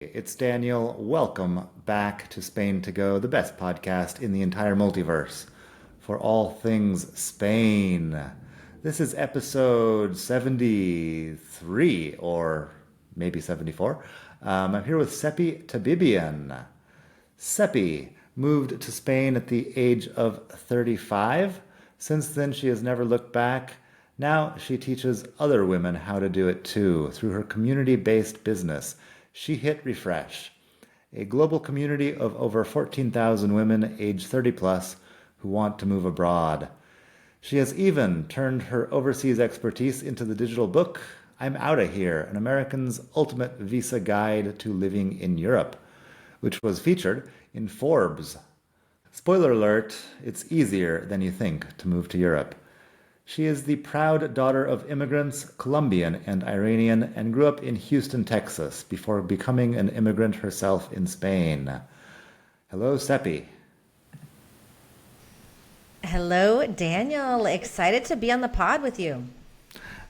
It's Daniel. Welcome back to Spain to Go, the best podcast in the entire multiverse for all things Spain. This is episode 73 or maybe 74. I'm here with Cepee Tabibian. Cepee moved to Spain at the age of 35. Since then, she has never looked back. Now she teaches other women how to do it too through her community based business. She hit refresh, a global community of over 14,000 women aged 30 plus who want to move abroad. She has even turned her overseas expertise into the digital book, I'm Outta Here, an American's ultimate visa guide to living in Europe, which was featured in Forbes. Spoiler alert, it's easier than you think to move to Europe. She is the proud daughter of immigrants, Colombian and Iranian, and grew up in Houston, Texas, before becoming an immigrant herself in Spain. Hello, Cepee. Hello, Daniel. Excited to be on the pod with you.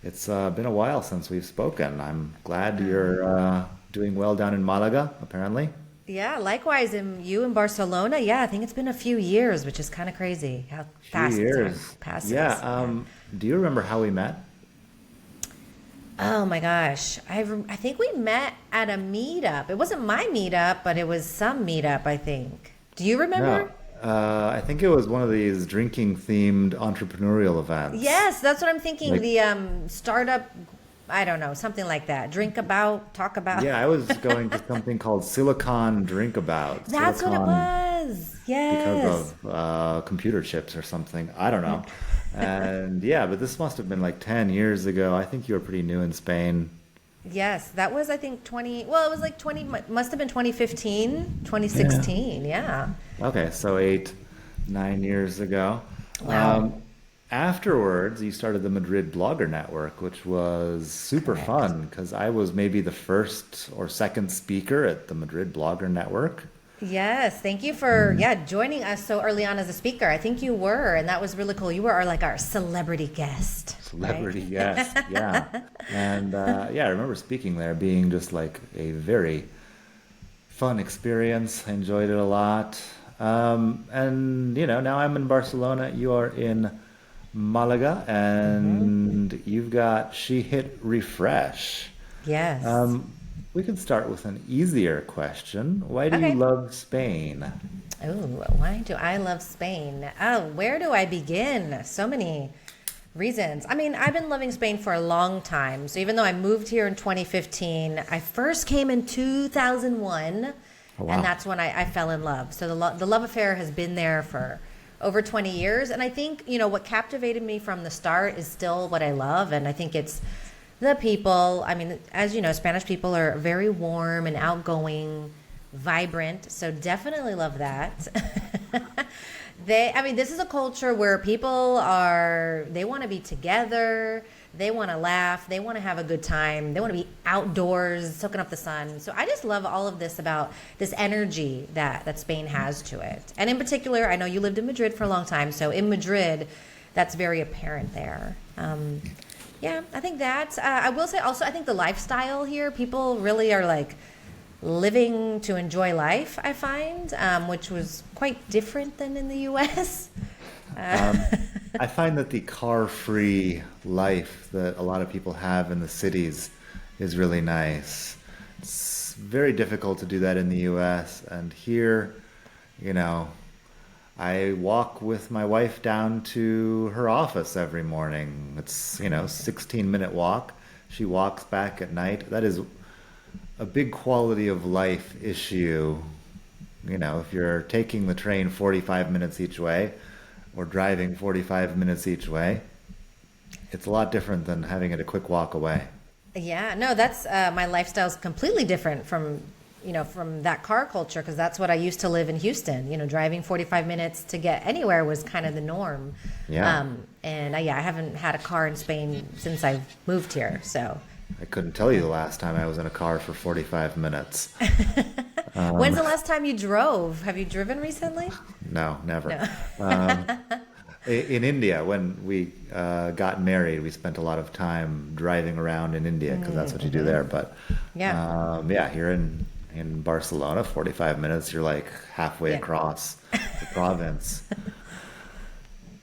It's been a while since we've spoken. I'm glad you're doing well down in Malaga, apparently. Yeah, likewise, you in Barcelona. Yeah, I think it's been a few years, which is kind of crazy how Few fast the time years. passes. Yeah. Yeah. Do you remember how we met? Oh my gosh. I think we met at a meetup. It wasn't my meetup, but it was some meetup, I think. Do you No. remember? I think it was one of these drinking themed entrepreneurial events. Yes, that's what I'm thinking. Like, The startup, I don't know, something like that. Drink about, talk about. yeah, I was going to something called Silicon Drinkabout. That's what it Silicon was. because Yes. of computer chips or something. I don't know. And yeah, but this must have been like 10 years ago. I think you were pretty new in Spain. Yes, that was I think 20, well, it was like 20, must have been 2015, Yeah. 2016. Yeah. Okay, so 8, 9 years ago. Wow. Um, Afterwards, you started the Madrid Blogger Network, which was super Correct. fun because I was maybe the first or second speaker at the Madrid Blogger Network. Yes, thank you for joining us so early on as a speaker. I think you were, and that was really cool. You were our celebrity guest, right? Celebrity guest, yeah. And yeah, I remember speaking there being just like a very fun experience. I enjoyed it a lot. And now I'm in Barcelona. You are in Malaga, and you've got She Hit Refresh. Yes. Um, we can start with an easier question. Why do you Okay. love Spain? Oh, why do I love Spain? Oh, where do I begin? So many reasons. I mean, I've been loving Spain for a long time. So even though I moved here in 2015, I first came in 2001, Oh, and wow. that's when I fell in love. So the love affair has been there for over 20 years. And I think, what captivated me from the start is still what I love. And I think it's the people. I mean, as you know, Spanish people are very warm and outgoing, vibrant. So definitely love that. I mean, this is a culture where they want to be together, they want to laugh, they want to have a good time, they want to be outdoors, soaking up the sun. So I just love all of this about this energy that Spain has to it. And in particular, I know you lived in Madrid for a long time, so in Madrid, that's very apparent there. Yeah, I think that. I will say also, I think the lifestyle here, people really are like living to enjoy life, I find, which was quite different than in the US. Uh, Um, I find that the car-free life that a lot of people have in the cities is really nice. It's very difficult to do that in the US, and here, you know, I walk with my wife down to her office every morning. It's, 16-minute walk. She walks back at night. That is a big quality of life issue. If you're taking the train 45 minutes each way or driving 45 minutes each way, it's a lot different than having it a quick walk away. yeah, no, that's my lifestyle's completely different from that car culture because that's what I used to live in Houston. Driving 45 minutes to get anywhere was kind of the norm. Yeah, And I haven't had a car in Spain since I've moved here. So, I couldn't tell you the last time I was in a car for 45 minutes. when's Um, the last time you drove? Have you driven recently? no, never. No. Um, in India, when we got married, we spent a lot of time driving around in India because that's what you do there. But Yeah. yeah, here in In Barcelona, 45 minutes, you're like halfway Yeah. across the province.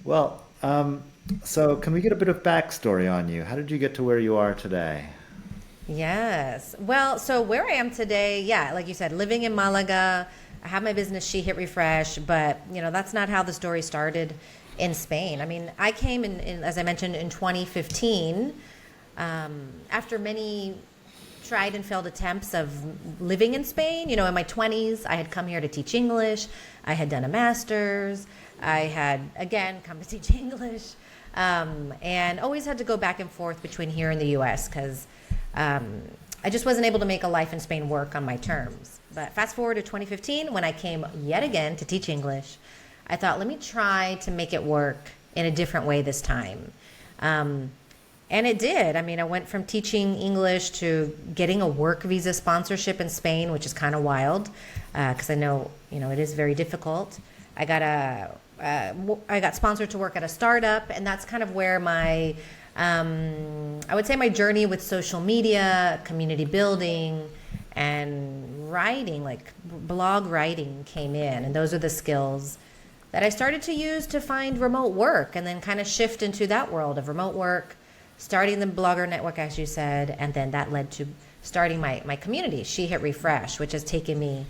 Well, so can we get a bit of backstory on you? How did you get to where you are today? Yes. Well, so where I am today, yeah, like you said, living in Malaga. I have my business, She Hit Refresh, but that's not how the story started in Spain. I mean, I came as I mentioned, in 2015, after many tried and failed attempts of living in Spain. In my 20s, I had come here to teach English. I had done a master's. I had, again, come to teach English. And always had to go back and forth between here and the US because I just wasn't able to make a life in Spain work on my terms. But fast forward to 2015, when I came yet again to teach English, I thought, let me try to make it work in a different way this time. And it did. I mean, I went from teaching English to getting a work visa sponsorship in Spain, which is kind of wild because I know, it is very difficult. I got sponsored to work at a startup, and that's kind of where I would say my journey with social media, community building, and writing, like blog writing, came in. And those are the skills that I started to use to find remote work and then kind of shift into that world of remote work, starting the blogger network, as you said, and then that led to starting my community, She Hit Refresh, which has taken me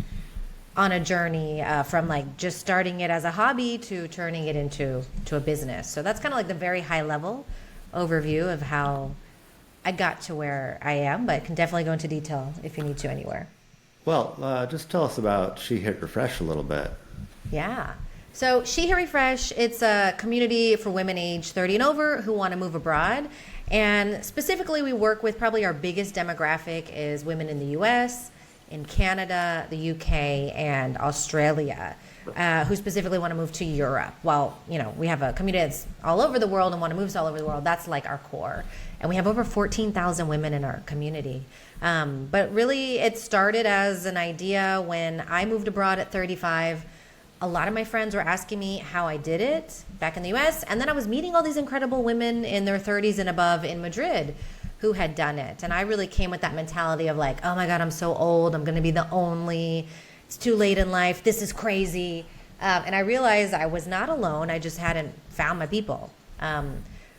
on a journey from like just starting it as a hobby to turning it into a business. So that's kind of like the very high level overview of how I got to where I am, but can definitely go into detail if you need to anywhere. Well, just tell us about She Hit Refresh a little bit. Yeah. So She Hit Refresh, it's a community for women age 30 and over who want to move abroad. And specifically, we work with probably our biggest demographic is women in the US, in Canada, the UK, and Australia, who specifically want to move to Europe. Well, we have a community that's all over the world and want to move to all over the world. That's like our core. And we have over 14,000 women in our community. But really, it started as an idea when I moved abroad at 35. A lot of my friends were asking me how I did it back in the US. And then I was meeting all these incredible women in their 30s and above in Madrid who had done it. And I really came with that mentality of like, oh my God, I'm so old. I'm going to be the only. It's too late in life. This is crazy. And I realized I was not alone. I just hadn't found my people.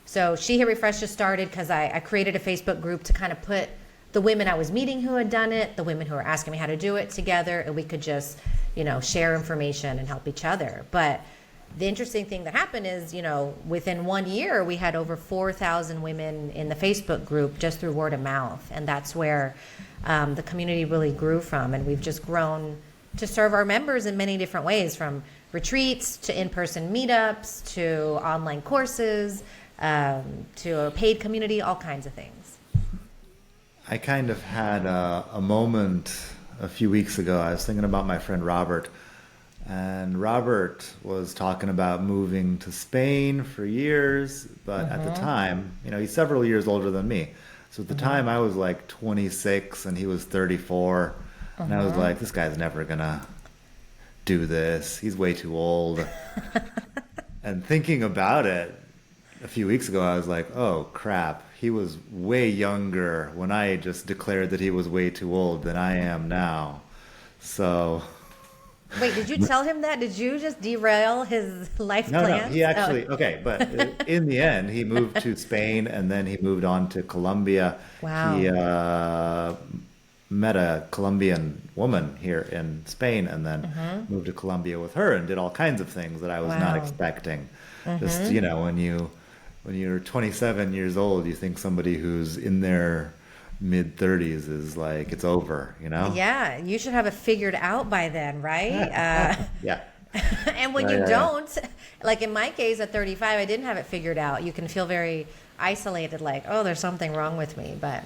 So She Hit Refresh just started because I created a Facebook group to kind of put the women I was meeting who had done it, the women who were asking me how to do it together, and we could just, share information and help each other. But the interesting thing that happened is, within 1 year, we had over 4,000 women in the Facebook group just through word of mouth. And that's where the community really grew from. And we've just grown to serve our members in many different ways, from retreats to in-person meetups to online courses to a paid community, all kinds of things. I kind of had a moment a few weeks ago. I was thinking about my friend Robert, and Robert was talking about moving to Spain for years, but at the time, he's several years older than me. So at the time, I was like 26 and he was 34, and I was like, this guy's never gonna do this. He's way too old. And thinking about it, a few weeks ago, I was like, oh crap, he was way younger when I just declared that he was way too old than I am now. So. Wait, did you tell him that? Did you just derail his life No, plans? he actually, okay, but in the end, he moved to Spain and then he moved on to Colombia. Wow. He met a Colombian woman here in Spain and then moved to Colombia with her and did all kinds of things that I was not Wow. expecting. Just, when you're 27 years old, you think somebody who's in their mid 30s is like, it's over, Yeah, you should have it figured out by then, right? Yeah. And when you don't, like in my case at 35, I didn't have it figured out. You can feel very isolated, like, oh, there's something wrong with me. But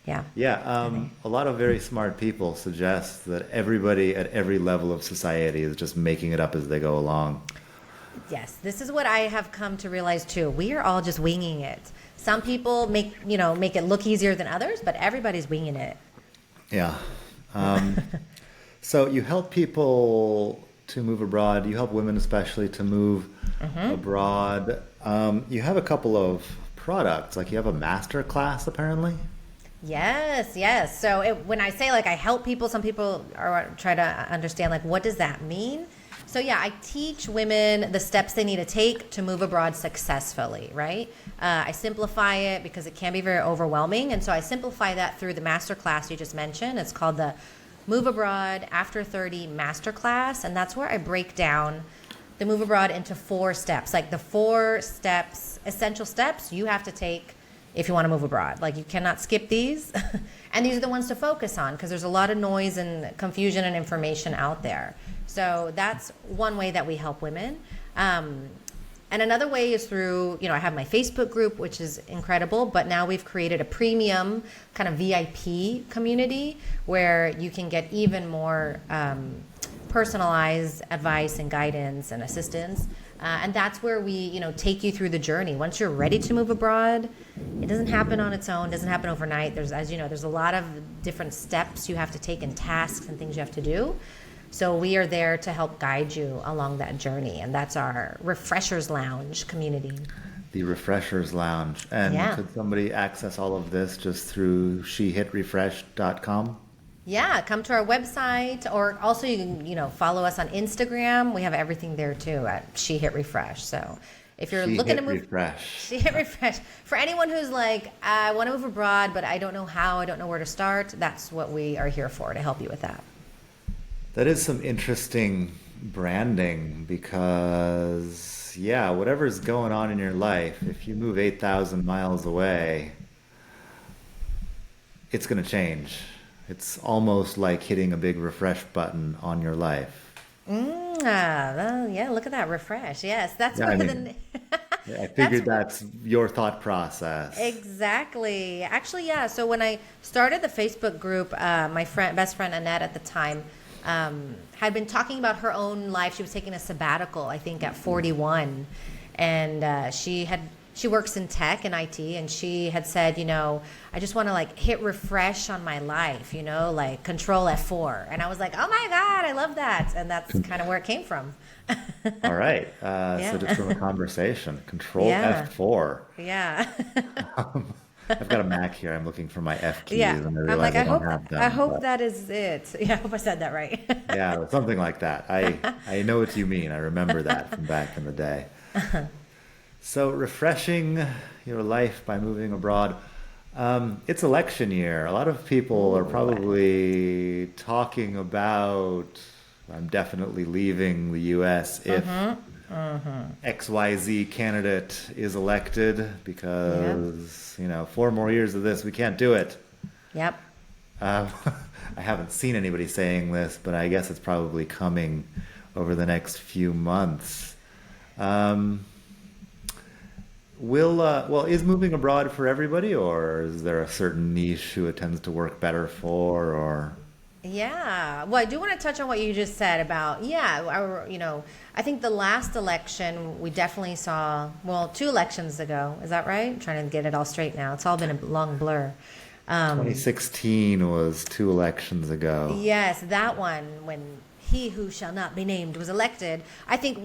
yeah. Yeah, a lot of very smart people suggest that everybody at every level of society is just making it up as they go along. Yes, this is what I have come to realize too. We are all just winging it. Some people make it look easier than others, but everybody's winging it. Yeah. So you help people to move abroad. You help women especially to move abroad. You have a couple of products. Like you have a master class apparently. Yes, yes. So when I say like I help people, some people are try to understand like what does that mean? So yeah, I teach women the steps they need to take to move abroad successfully, right? I simplify it because it can be very overwhelming, and so I simplify that through the master class you just mentioned. It's called the Move Abroad After 30 Masterclass, and that's where I break down the move abroad into 4 steps, like the 4 steps, essential steps you have to take if you want to move abroad. Like you cannot skip these. And these are the ones to focus on because there's a lot of noise and confusion and information out there. So that's one way that we help women. And another way is through, I have my Facebook group, which is incredible, but now we've created a premium kind of VIP community where you can get even more personalized advice and guidance and assistance. And that's where we, take you through the journey. Once you're ready to move abroad, it doesn't happen on its own, doesn't happen overnight. There's, as you know, there's a lot of different steps you have to take and tasks and things you have to do. So we are there to help guide you along that journey. And that's our Refreshers Lounge community. The Refreshers Lounge. And could somebody access all of this just through shehitrefresh.com? Yeah, come to our website, or also you can, follow us on Instagram. We have everything there too at She Hit Refresh. So if you're looking to move, She Hit Refresh. For anyone who's like, I want to move abroad, but I don't know how, I don't know where to start, that's what we are here for, to help you with that. That is some interesting branding because, whatever's going on in your life, if you move 8,000 miles away, it's going to change. It's almost like hitting a big refresh button on your life. Look at that, refresh. Yes, that's I figured that's your thought process. Exactly. Actually, yeah. So when I started the Facebook group, my best friend Annette at the time had been talking about her own life. She was taking a sabbatical, I think, at 41, and she works in tech and IT, and she had said, I just want to like hit refresh on my life, like control F4. And I was like, oh my God, I love that. And that's kind of where it came from. All right. So just from a conversation, control F4. Yeah. I've got a Mac here. I'm looking for my F keys. Yeah. And I realize I hope that is it. Yeah, I hope I said that right. Yeah, something like that. I know what you mean. I remember that from back in the day. So refreshing your life by moving abroad. It's election year. A lot of people are probably talking about, I'm definitely leaving the U.S. if XYZ candidate is elected because, 4 more years of this, we can't do it. Yep. I haven't seen anybody saying this, but I guess it's probably coming over the next few months. Is moving abroad for everybody, or is there a certain niche who it tends to work better for, or? Yeah. Well, I do want to touch on what you just said about, I think the last election we definitely saw, 2 elections ago. Is that right? I'm trying to get it all straight now. It's all been a long blur. 2016 was 2 elections ago. Yes, that one, when he who shall not be named was elected. I think,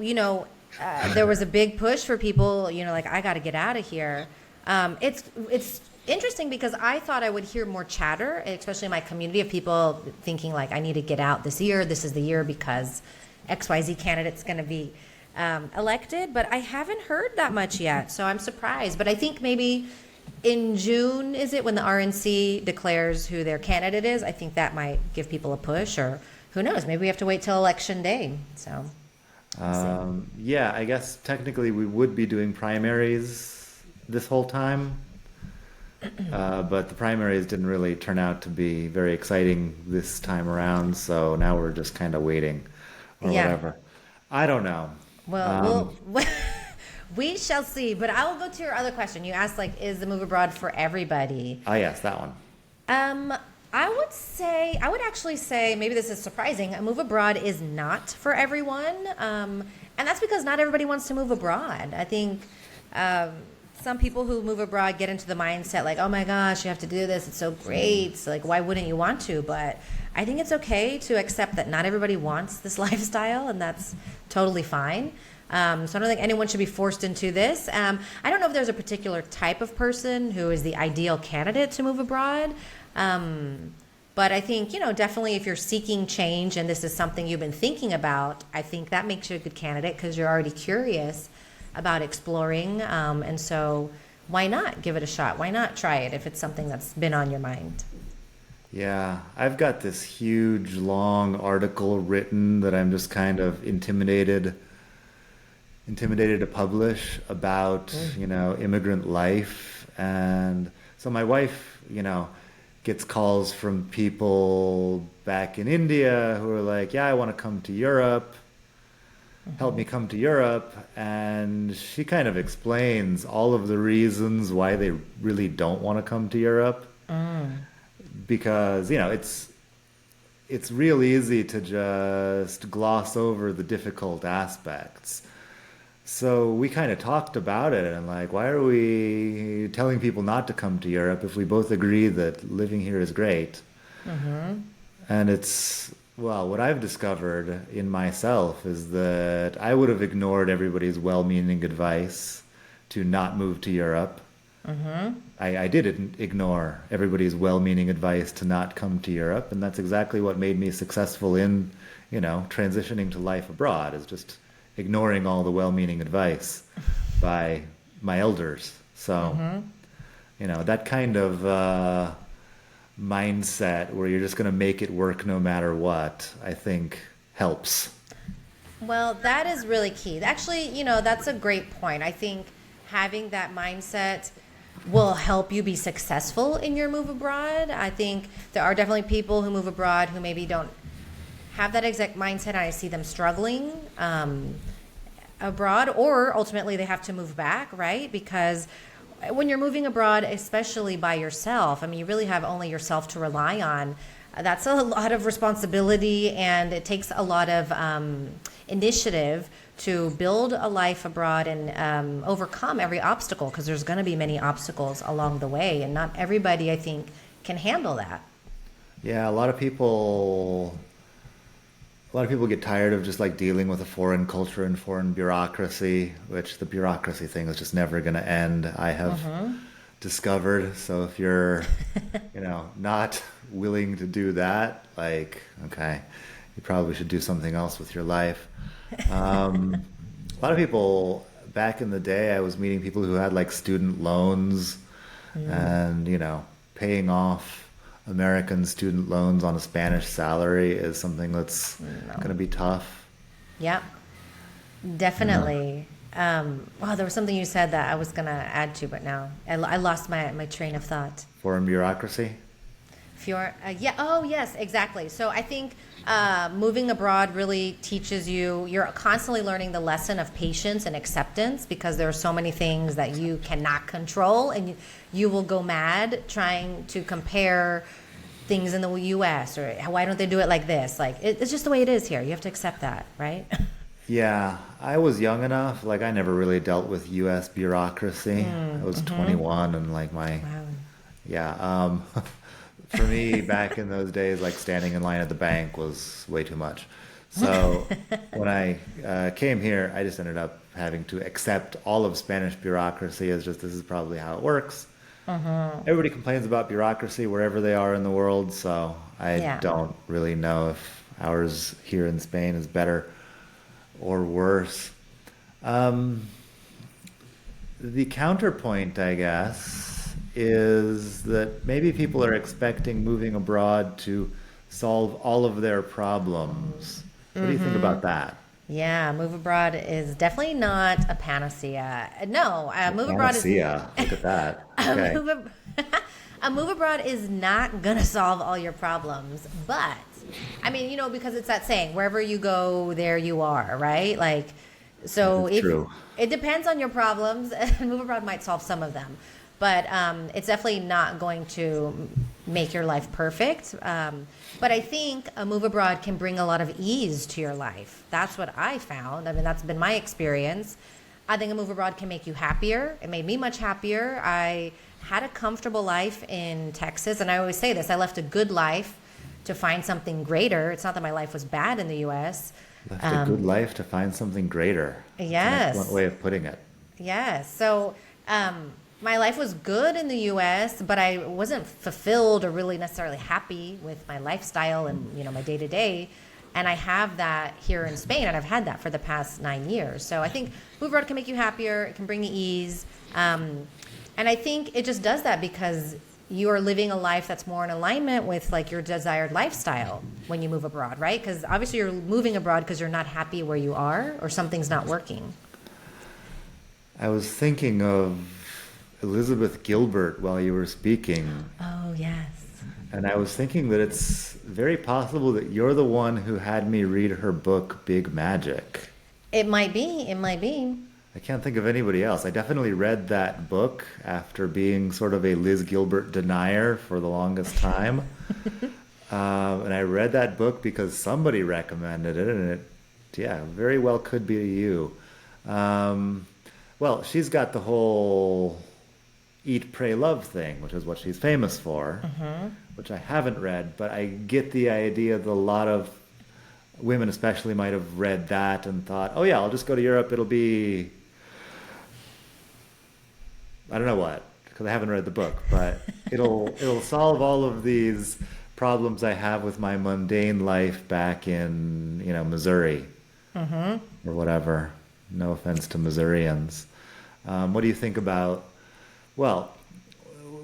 there was a big push for people, like, I got to get out of here. It's interesting because I thought I would hear more chatter, especially in my community, of people thinking like, I need to get out this year. This is the year because XYZ candidate's going to be elected. But I haven't heard that much yet, so I'm surprised. But I think maybe in June, is it, when the RNC declares who their candidate is? I think that might give people a push, or who knows? Maybe we have to wait till election day. So. I guess technically we would be doing primaries this whole time, but the primaries didn't really turn out to be very exciting this time around, so now we're just kind of waiting or whatever. I don't know. Well, we shall see, but I will go to your other question. You asked, like, is the move abroad for everybody? Yes, that one. I would actually say, maybe this is surprising, a move abroad is not for everyone. And that's because not everybody wants to move abroad. I think some people who move abroad get into the mindset like, oh my gosh, you have to do this. It's so great. So, like, why wouldn't you want to? But I think it's okay to accept that not everybody wants this lifestyle, and that's totally fine. So I don't think anyone should be forced into this. I don't know if there's a particular type of person who is the ideal candidate to move abroad. But I think, definitely if you're seeking change and this is something you've been thinking about, I think that makes you a good candidate because you're already curious about exploring. And so why not give it a shot? Why not try it if it's something that's been on your mind? Yeah, I've got this huge long article written that I'm just kind of intimidated to publish about, immigrant life. And so my wife, gets calls from people back in India who are like, yeah, I want to come to Europe. Help me come to Europe. And she kind of explains all of the reasons why they really don't want to come to Europe. Because, it's real easy to just gloss over the difficult aspects. So we kind of talked about it and like, why are we telling people not to come to Europe if we both agree that living here is great? And what I've discovered in myself is that I would have ignored everybody's well-meaning advice to not move to Europe. I didn't ignore everybody's well-meaning advice to not come to Europe, and that's exactly what made me successful in, transitioning to life abroad, is just ignoring all the well-meaning advice by my elders. So, that kind of mindset where you're just going to make it work no matter what, I think helps. Well, that is really key. Actually, that's a great point. I think having that mindset will help you be successful in your move abroad. I think there are definitely people who move abroad who maybe don't have that exact mindset. I see them struggling abroad, or ultimately they have to move back, right? Because when you're moving abroad, especially by yourself, I mean, you really have only yourself to rely on. That's a lot of responsibility, and it takes a lot of initiative to build a life abroad and overcome every obstacle, because there's going to be many obstacles along the way, and not everybody, I think, can handle that. Yeah, a lot of people get tired of just like dealing with a foreign culture and foreign bureaucracy, which the bureaucracy thing is just never going to end, I have discovered. So if you're, not willing to do that, like, okay, you probably should do something else with your life. A lot of people back in the day, I was meeting people who had like student loans and, paying off American student loans on a Spanish salary is something that's going to be tough. Yeah, definitely. There was something you said that I was going to add to, but now I lost my train of thought. Foreign bureaucracy? Yes, exactly. So I think moving abroad really teaches you're constantly learning the lesson of patience and acceptance, because there are so many things that you cannot control, and you will go mad trying to compare things in the U.S. or why don't they do it like this? Like, it's just the way it is here. You have to accept that, right? Yeah, I was young enough. Like, I never really dealt with U.S. bureaucracy. I was 21, and like for me, back in those days, like standing in line at the bank was way too much. So when I came here, I just ended up having to accept all of Spanish bureaucracy as just, this is probably how it works. Everybody complains about bureaucracy wherever they are in the world, so I don't really know if ours here in Spain is better or worse. The counterpoint, I guess, is that maybe people are expecting moving abroad to solve all of their problems. What do you think about that? Yeah, move abroad is definitely not a panacea. No, move abroad is... Panacea, look at that. Okay. A move abroad is not going to solve all your problems. But, I mean, because it's that saying, wherever you go, there you are, right? Like, so true. It depends on your problems. Move abroad might solve some of them. But it's definitely not going to make your life perfect. But I think a move abroad can bring a lot of ease to your life. That's what I found. I mean, that's been my experience. I think a move abroad can make you happier. It made me much happier. I had a comfortable life in Texas. And I always say this, I left a good life to find something greater. It's not that my life was bad in the U.S., Left a good life to find something greater. That's an excellent Yes. way of putting it. Yes. So, my life was good in the U.S., but I wasn't fulfilled or really necessarily happy with my lifestyle and my day to day. And I have that here in Spain, and I've had that for the past 9 years. So I think move abroad can make you happier. It can bring you ease, and I think it just does that because you are living a life that's more in alignment with like your desired lifestyle when you move abroad, right? Because obviously you're moving abroad because you're not happy where you are or something's not working. I was thinking of Elizabeth Gilbert while you were speaking, Oh yes. and I was thinking that it's very possible that you're the one who had me read her book, Big Magic. It might be. It might be. I can't think of anybody else. I definitely read that book after being sort of a Liz Gilbert denier for the longest time. And I read that book because somebody recommended it, and it, yeah, very well could be you. Um, well, she's got the whole Eat, Pray, Love thing, which is what she's famous for, which I haven't read, but I get the idea that a lot of women especially might have read that and thought, oh yeah, I'll just go to Europe, it'll be, I don't know what, because I haven't read the book, but it'll solve all of these problems I have with my mundane life back in, Missouri or whatever. No offense to Missourians. What do you think about, well,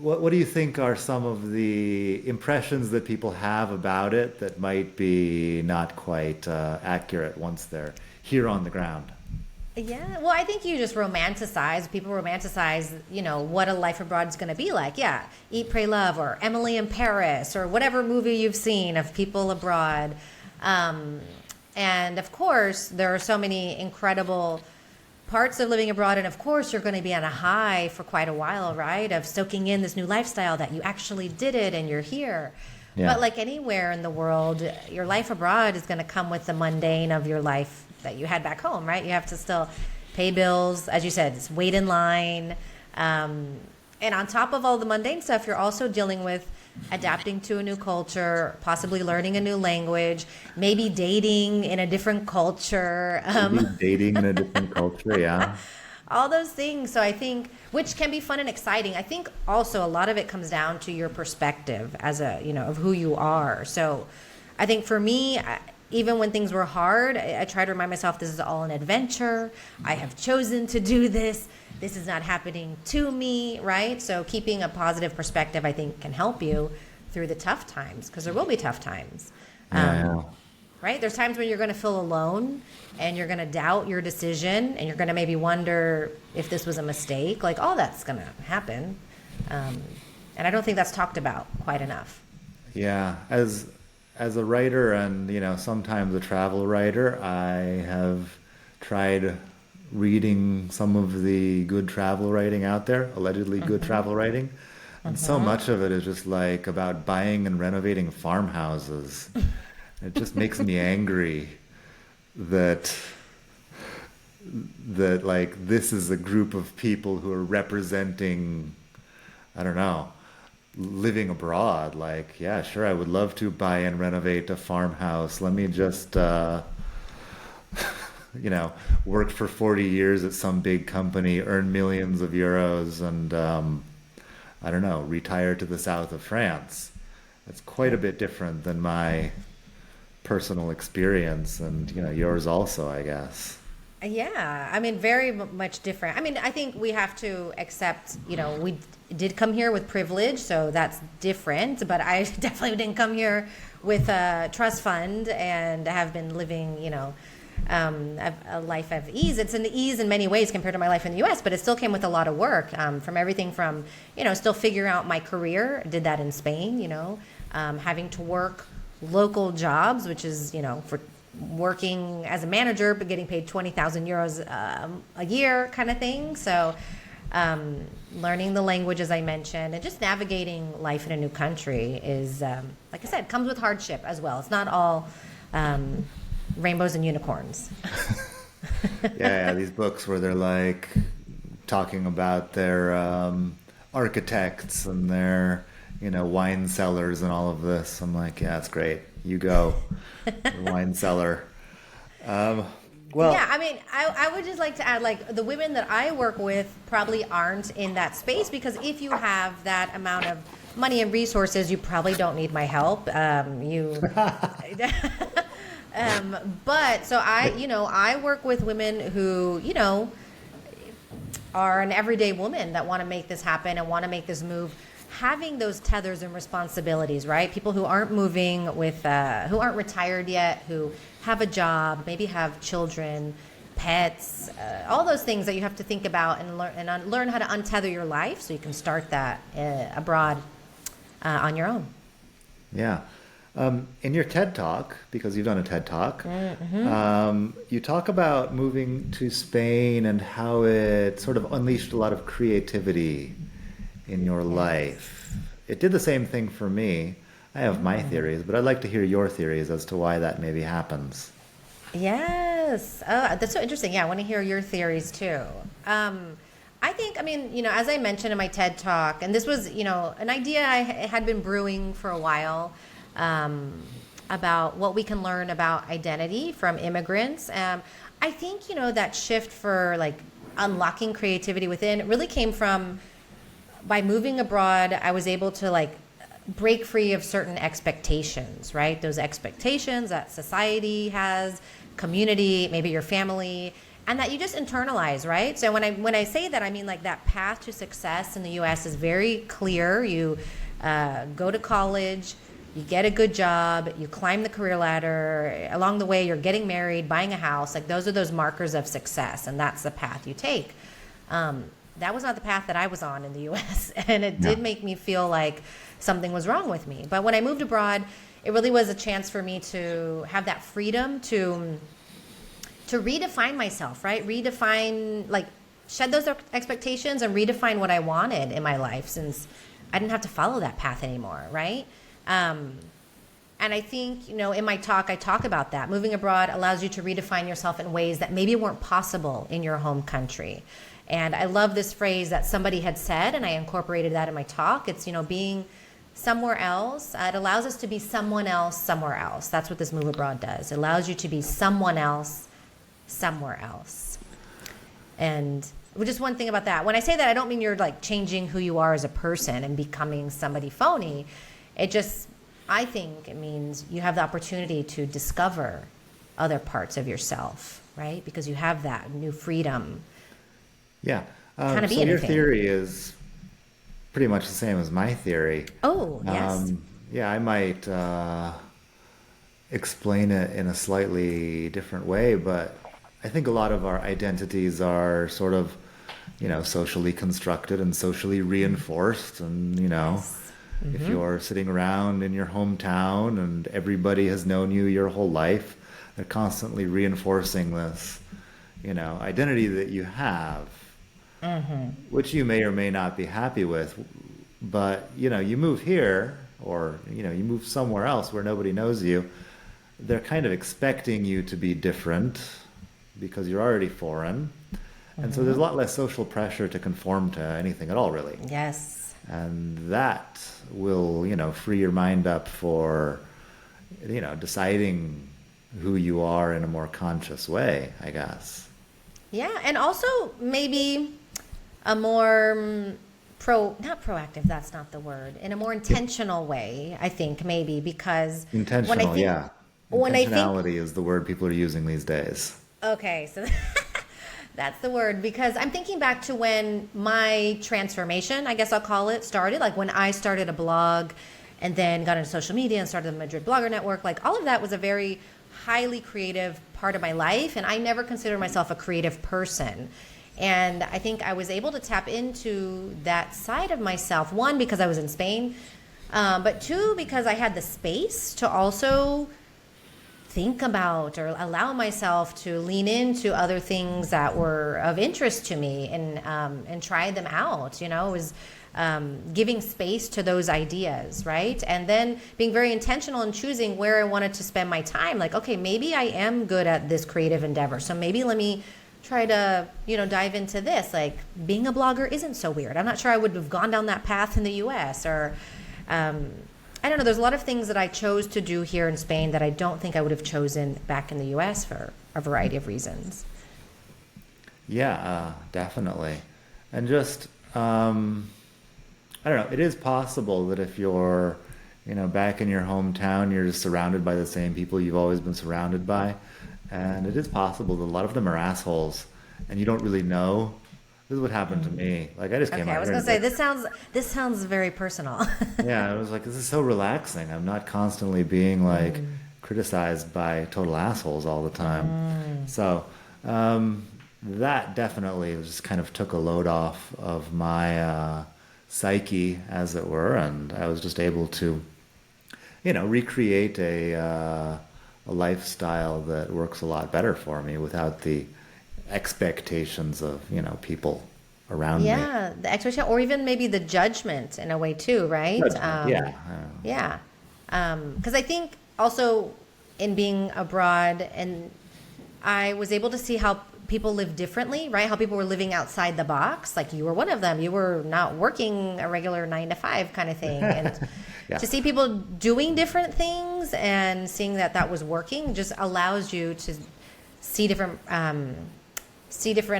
what do you think are some of the impressions that people have about it that might be not quite accurate once they're here on the ground? Yeah, well, I think you just people romanticize, what a life abroad is going to be like. Yeah, Eat, Pray, Love, or Emily in Paris, or whatever movie you've seen of people abroad. And of course, there are so many incredible parts of living abroad. And of course, you're going to be on a high for quite a while, right? Of soaking in this new lifestyle that you actually did it and you're here. Yeah. But like anywhere in the world, your life abroad is going to come with the mundane of your life that you had back home, right? You have to still pay bills, as you said, it's wait in line. And on top of all the mundane stuff, you're also dealing with adapting to a new culture, possibly learning a new language, maybe dating in a different culture. Maybe dating in a different culture, yeah. All those things. So I think, which can be fun and exciting. I think also a lot of it comes down to your perspective as of who you are. So I think for me, even when things were hard, I try to remind myself this is all an adventure. I have chosen to do this. This is not happening to me, right? So keeping a positive perspective, I think, can help you through the tough times, because there will be tough times. Yeah. Right? There's times when you're going to feel alone and you're going to doubt your decision and you're going to maybe wonder if this was a mistake. Like, all that's going to happen. And I don't think that's talked about quite enough. Yeah, as a writer and sometimes a travel writer, I have tried reading some of the good travel writing out there, allegedly good travel writing, and so much of it is just like about buying and renovating farmhouses. It just makes me angry that like this is a group of people who are representing, I don't know, living abroad. Like, yeah, sure, I would love to buy and renovate a farmhouse. Let me just work for 40 years at some big company, earn millions of euros, and I don't know, retire to the south of France. That's quite a bit different than my personal experience, and yours also, I guess. Yeah, I mean, very much different. I mean, I think we have to accept, we did come here with privilege, so that's different. But I definitely didn't come here with a trust fund and have been living, a life of ease. It's an ease in many ways compared to my life in the U.S., but it still came with a lot of work, from everything from, still figuring out my career. Did that in Spain, having to work local jobs, which is, for working as a manager, but getting paid 20,000 euros a year kind of thing. So learning the language, as I mentioned, and just navigating life in a new country is, like I said, comes with hardship as well. It's not all rainbows and unicorns. Yeah, these books where they're like talking about their architects and their wine cellars and all of this. I'm like, yeah, it's great. You go, the wine cellar. Well, Yeah, I mean, I would just like to add, like, the women that I work with probably aren't in that space because if you have that amount of money and resources, you probably don't need my help. But so I work with women who, are an everyday woman that want to make this happen and want to make this move, having those tethers and responsibilities, right? People who aren't moving with, who aren't retired yet, who have a job, maybe have children, pets, all those things that you have to think about and learn how to untether your life so you can start that abroad on your own. yeah. In your TED Talk, because you've done a TED Talk, you talk about moving to Spain and how it sort of unleashed a lot of creativity in your life. It did the same thing for me. I have my theories, but I'd like to hear your theories as to why that maybe happens. Yes. Oh, that's so interesting. Yeah, I want to hear your theories too. I think, I mean, as I mentioned in my TED Talk, and this was, an idea I had been brewing for a while, about what we can learn about identity from immigrants. I think, that shift for like unlocking creativity within really came from by moving abroad. I was able to like break free of certain expectations, right? Those expectations that society has, community, maybe your family, and that you just internalize, right? So when I say that, I mean like that path to success in the U.S. is very clear. You go to college, you get a good job, you climb the career ladder. Along the way, you're getting married, buying a house. Like those are those markers of success, and that's the path you take. That was not the path that I was on in the U.S., and it did make me feel like something was wrong with me. But when I moved abroad, it really was a chance for me to have that freedom to redefine myself, right? Redefine, like, shed those expectations and redefine what I wanted in my life, since I didn't have to follow that path anymore, right? And I think, in my talk, I talk about that. Moving abroad allows you to redefine yourself in ways that maybe weren't possible in your home country. And I love this phrase that somebody had said, and I incorporated that in my talk. It's, being somewhere else. It allows us to be someone else somewhere else. That's what this move abroad does. It allows you to be someone else somewhere else. And just one thing about that. When I say that, I don't mean you're like changing who you are as a person and becoming somebody phony. I think it means you have the opportunity to discover other parts of yourself, right? Because you have that new freedom. Yeah. Kind of be so your anything. theory is pretty much the same as my theory. Oh, yes. Yeah, I might explain it in a slightly different way, but I think a lot of our identities are sort of, socially constructed and socially reinforced. And, if you're sitting around in your hometown and everybody has known you your whole life, they're constantly reinforcing this, identity that you have, which you may or may not be happy with. But, you move here or, you move somewhere else where nobody knows you, they're kind of expecting you to be different because you're already foreign. And so there's a lot less social pressure to conform to anything at all, really. Yes. And that will, free your mind up for, deciding who you are in a more conscious way, I guess. Yeah, and also maybe a more not proactive, that's not the word, in a more intentional way, I think, maybe, because Intentional, yeah. when I think, Intentionality is the word people are using these days. okay, so that's the word, because I'm thinking back to when my transformation, I guess I'll call it, started, like when I started a blog and then got into social media and started the Madrid Blogger Network. Like all of that was a very highly creative part of my life, and I never considered myself a creative person. And I think I was able to tap into that side of myself, one, because I was in Spain, but two, because I had the space to also think about or allow myself to lean into other things that were of interest to me and try them out. It was giving space to those ideas, right? And then being very intentional in choosing where I wanted to spend my time. Like, okay, maybe I am good at this creative endeavor, so maybe let me try to, dive into this. Like, being a blogger isn't so weird. I'm not sure I would have gone down that path in the U.S. or I don't know. There's a lot of things that I chose to do here in Spain that I don't think I would have chosen back in the U.S. for a variety of reasons. Yeah, definitely. And just, I don't know, it is possible that if you're, back in your hometown, you're just surrounded by the same people you've always been surrounded by. And it is possible that a lot of them are assholes and you don't really know. This is what happened to me. Like, I just came Okay, I out was here gonna and say was like, this sounds very personal. yeah, I was like, this is so relaxing. I'm not constantly being like criticized by total assholes all the time. So, that definitely just kind of took a load off of my psyche, as it were, and I was just able to, recreate a lifestyle that works a lot better for me without the expectations of, people around me. Yeah, the expectation, or even maybe the judgment in a way too, right? Judgment, yeah. Yeah, because I think also in being abroad, and I was able to see how people live differently, right? How people were living outside the box. Like you were one of them. You were not working a regular 9 to 5 kind of thing, and Yeah. to see people doing different things and seeing that that was working just allows you to see different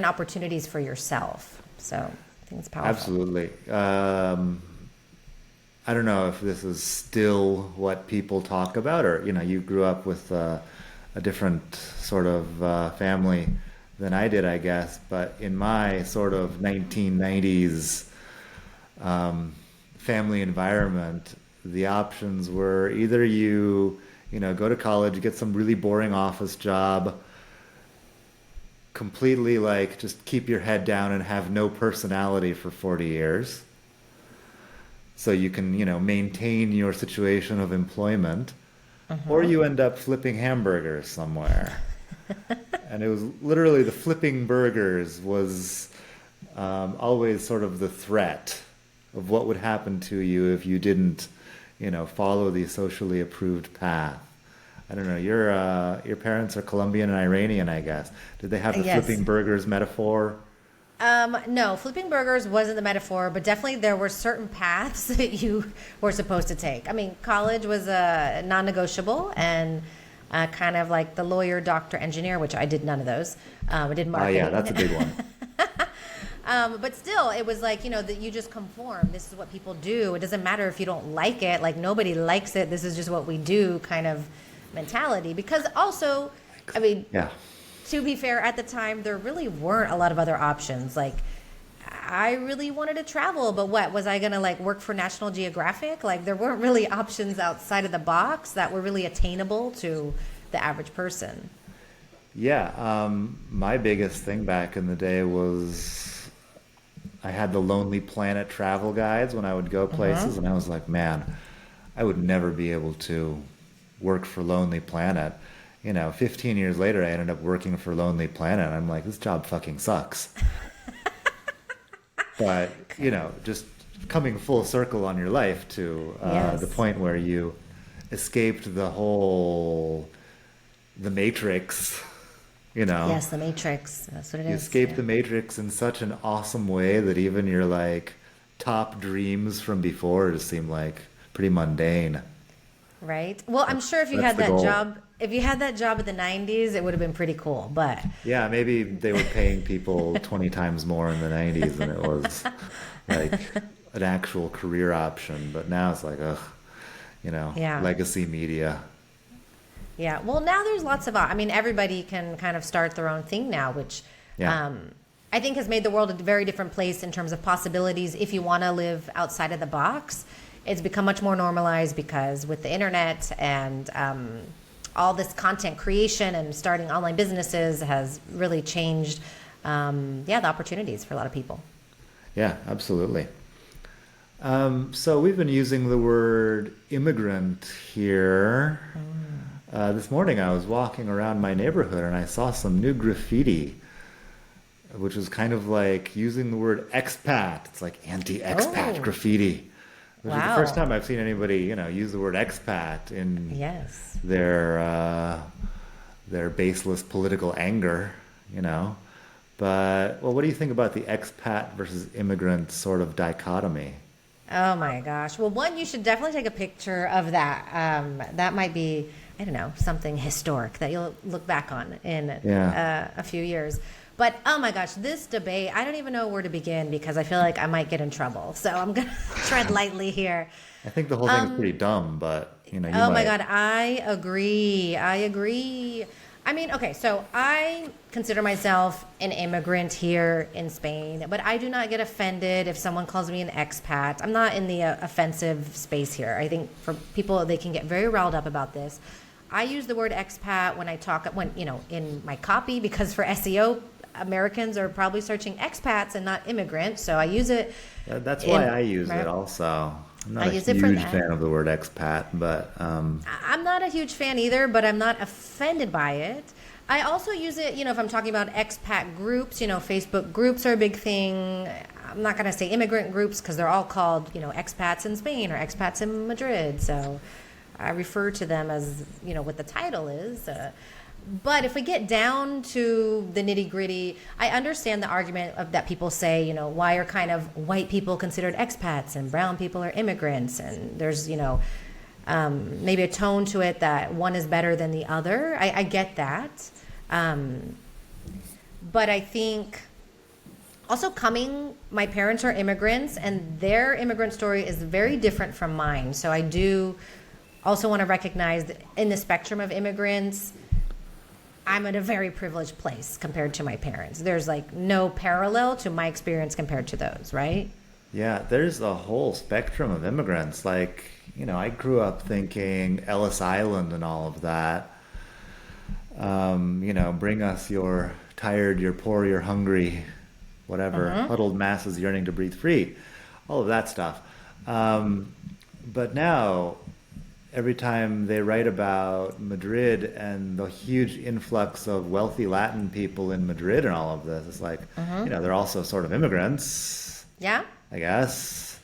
opportunities for yourself. So I think it's powerful. Absolutely. I don't know if this is still what people talk about, or you grew up with a different sort of family than I did, I guess. But in my sort of 1990s family environment, the options were either you go to college, get some really boring office job, completely like just keep your head down and have no personality for 40 years. So you can, maintain your situation of employment, or you end up flipping hamburgers somewhere. And it was literally the flipping burgers was always sort of the threat of what would happen to you if you didn't, follow the socially approved path. I don't know. Your parents are Colombian and Iranian, I guess. Did they have the Yes. flipping burgers metaphor? No, flipping burgers wasn't the metaphor, but definitely there were certain paths that you were supposed to take. I mean, college was non-negotiable, and kind of like the lawyer, doctor, engineer, which I did none of those. I did Oh, marketing. yeah, that's a big one. But still, it was like, that you just conform. This is what people do. It doesn't matter if you don't like it. Like, nobody likes it. This is just what we do kind of mentality. Because also, I mean, Yeah. to be fair, at the time, there really weren't a lot of other options. Like, I really wanted to travel, but what? Was I going to, like, work for National Geographic? Like, there weren't really options outside of the box that were really attainable to the average person. Yeah, my biggest thing back in the day was I had the Lonely Planet travel guides when I would go places, and I was like, man, I would never be able to work for Lonely Planet. 15 years later, I ended up working for Lonely Planet, and I'm like, this job fucking sucks. But, just coming full circle on your life to Yes. the point where you escaped the Matrix, Yes, the Matrix. That's what it You is. escape Yeah. the Matrix in such an awesome way that even your like top dreams from before just seem like pretty mundane. Right. Well, I'm sure if you That's had the that goal. job, if you had that job in the 90s, it would have been pretty cool. But Yeah, maybe they were paying people 20 times more in the 90s than it was like an actual career option. But now it's like, ugh, Yeah. legacy media. yeah, well, now there's lots of, I mean, everybody can kind of start their own thing now, which Yeah. I think has made the world a very different place in terms of possibilities if you want to live outside of the box. It's become much more normalized because with the internet and all this content creation and starting online businesses has really changed, the opportunities for a lot of people. Yeah, absolutely. So we've been using the word immigrant here. This morning I was walking around my neighborhood and I saw some new graffiti, which was kind of like using the word expat. It's like anti-expat Oh. graffiti. Which is the Wow. first time I've seen anybody, use the word expat in Yes. their baseless political anger, But, well, what do you think about the expat versus immigrant sort of dichotomy? Oh my gosh. Well, one, you should definitely take a picture of that. That might be, I don't know, something historic that you'll look back on in Yeah. a few years. But oh my gosh, this debate, I don't even know where to begin because I feel like I might get in trouble. So I'm going to tread lightly here. I think the whole thing is pretty dumb, but you Oh my might. God, I agree. I agree. I mean, okay, so I consider myself an immigrant here in Spain, but I do not get offended if someone calls me an expat. I'm not in the offensive space here. I think for people, they can get very riled up about this. I use the word expat when I talk, in my copy, because for SEO, Americans are probably searching expats and not immigrants. So I use it That's why in, I use it right? also. I'm not I a use it for huge that. fan of the word expat, but I'm not a huge fan either, but I'm not offended by it. I also use it, if I'm talking about expat groups, Facebook groups are a big thing. I'm not going to say immigrant groups because they're all called, expats in Spain or expats in Madrid. So I refer to them as, what the title is. But if we get down to the nitty gritty, I understand the argument that people say, why are kind of white people considered expats and brown people are immigrants? And there's, maybe a tone to it that one is better than the other. I get that. But I think also my parents are immigrants and their immigrant story is very different from mine. So I do also want to recognize that in the spectrum of immigrants, I'm in a very privileged place compared to my parents. There's like no parallel to my experience compared to those, right? yeah, there's a whole spectrum of immigrants. Like, I grew up thinking Ellis Island and all of that. Bring us your tired, you're poor, you're hungry, whatever, huddled masses yearning to breathe free, all of that stuff. But now, every time they write about Madrid and the huge influx of wealthy Latin people in Madrid and all of this, it's like, they're also sort of immigrants, Yeah. I guess.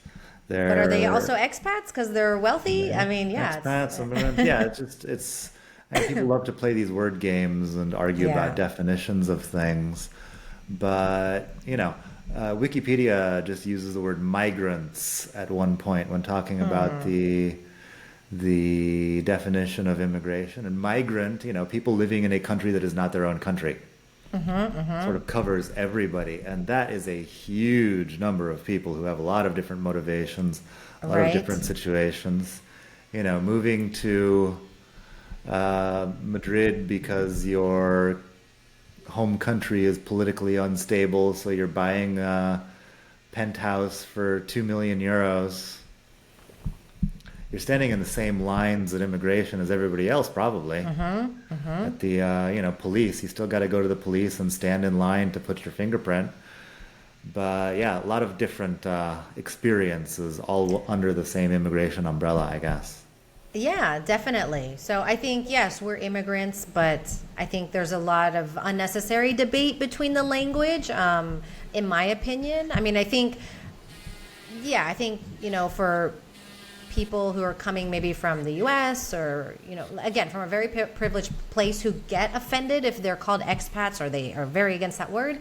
But are they They're also expats because they're wealthy? I mean, yeah. expats, immigrants. Yeah, it's. And people love to play these word games and argue Yeah. about definitions of things, but Wikipedia just uses the word migrants at one point when talking about the definition of immigration. And migrant, people living in a country that is not their own country, sort of covers everybody, and that is a huge number of people who have a lot of different motivations, a lot of Right. different situations. Moving to Madrid because your home country is politically unstable, so you're buying a penthouse for 2 million euros. You're standing in the same lines at immigration as everybody else, probably. At the police, you still got to go to the police and stand in line to put your fingerprint. But yeah, a lot of different experiences, all under the same immigration umbrella, I guess. Yeah, definitely. So I think, yes, we're immigrants, but I think there's a lot of unnecessary debate between the language, in my opinion. I mean, I think, for people who are coming maybe from the US or, again, from a very privileged place who get offended if they're called expats or they are very against that word,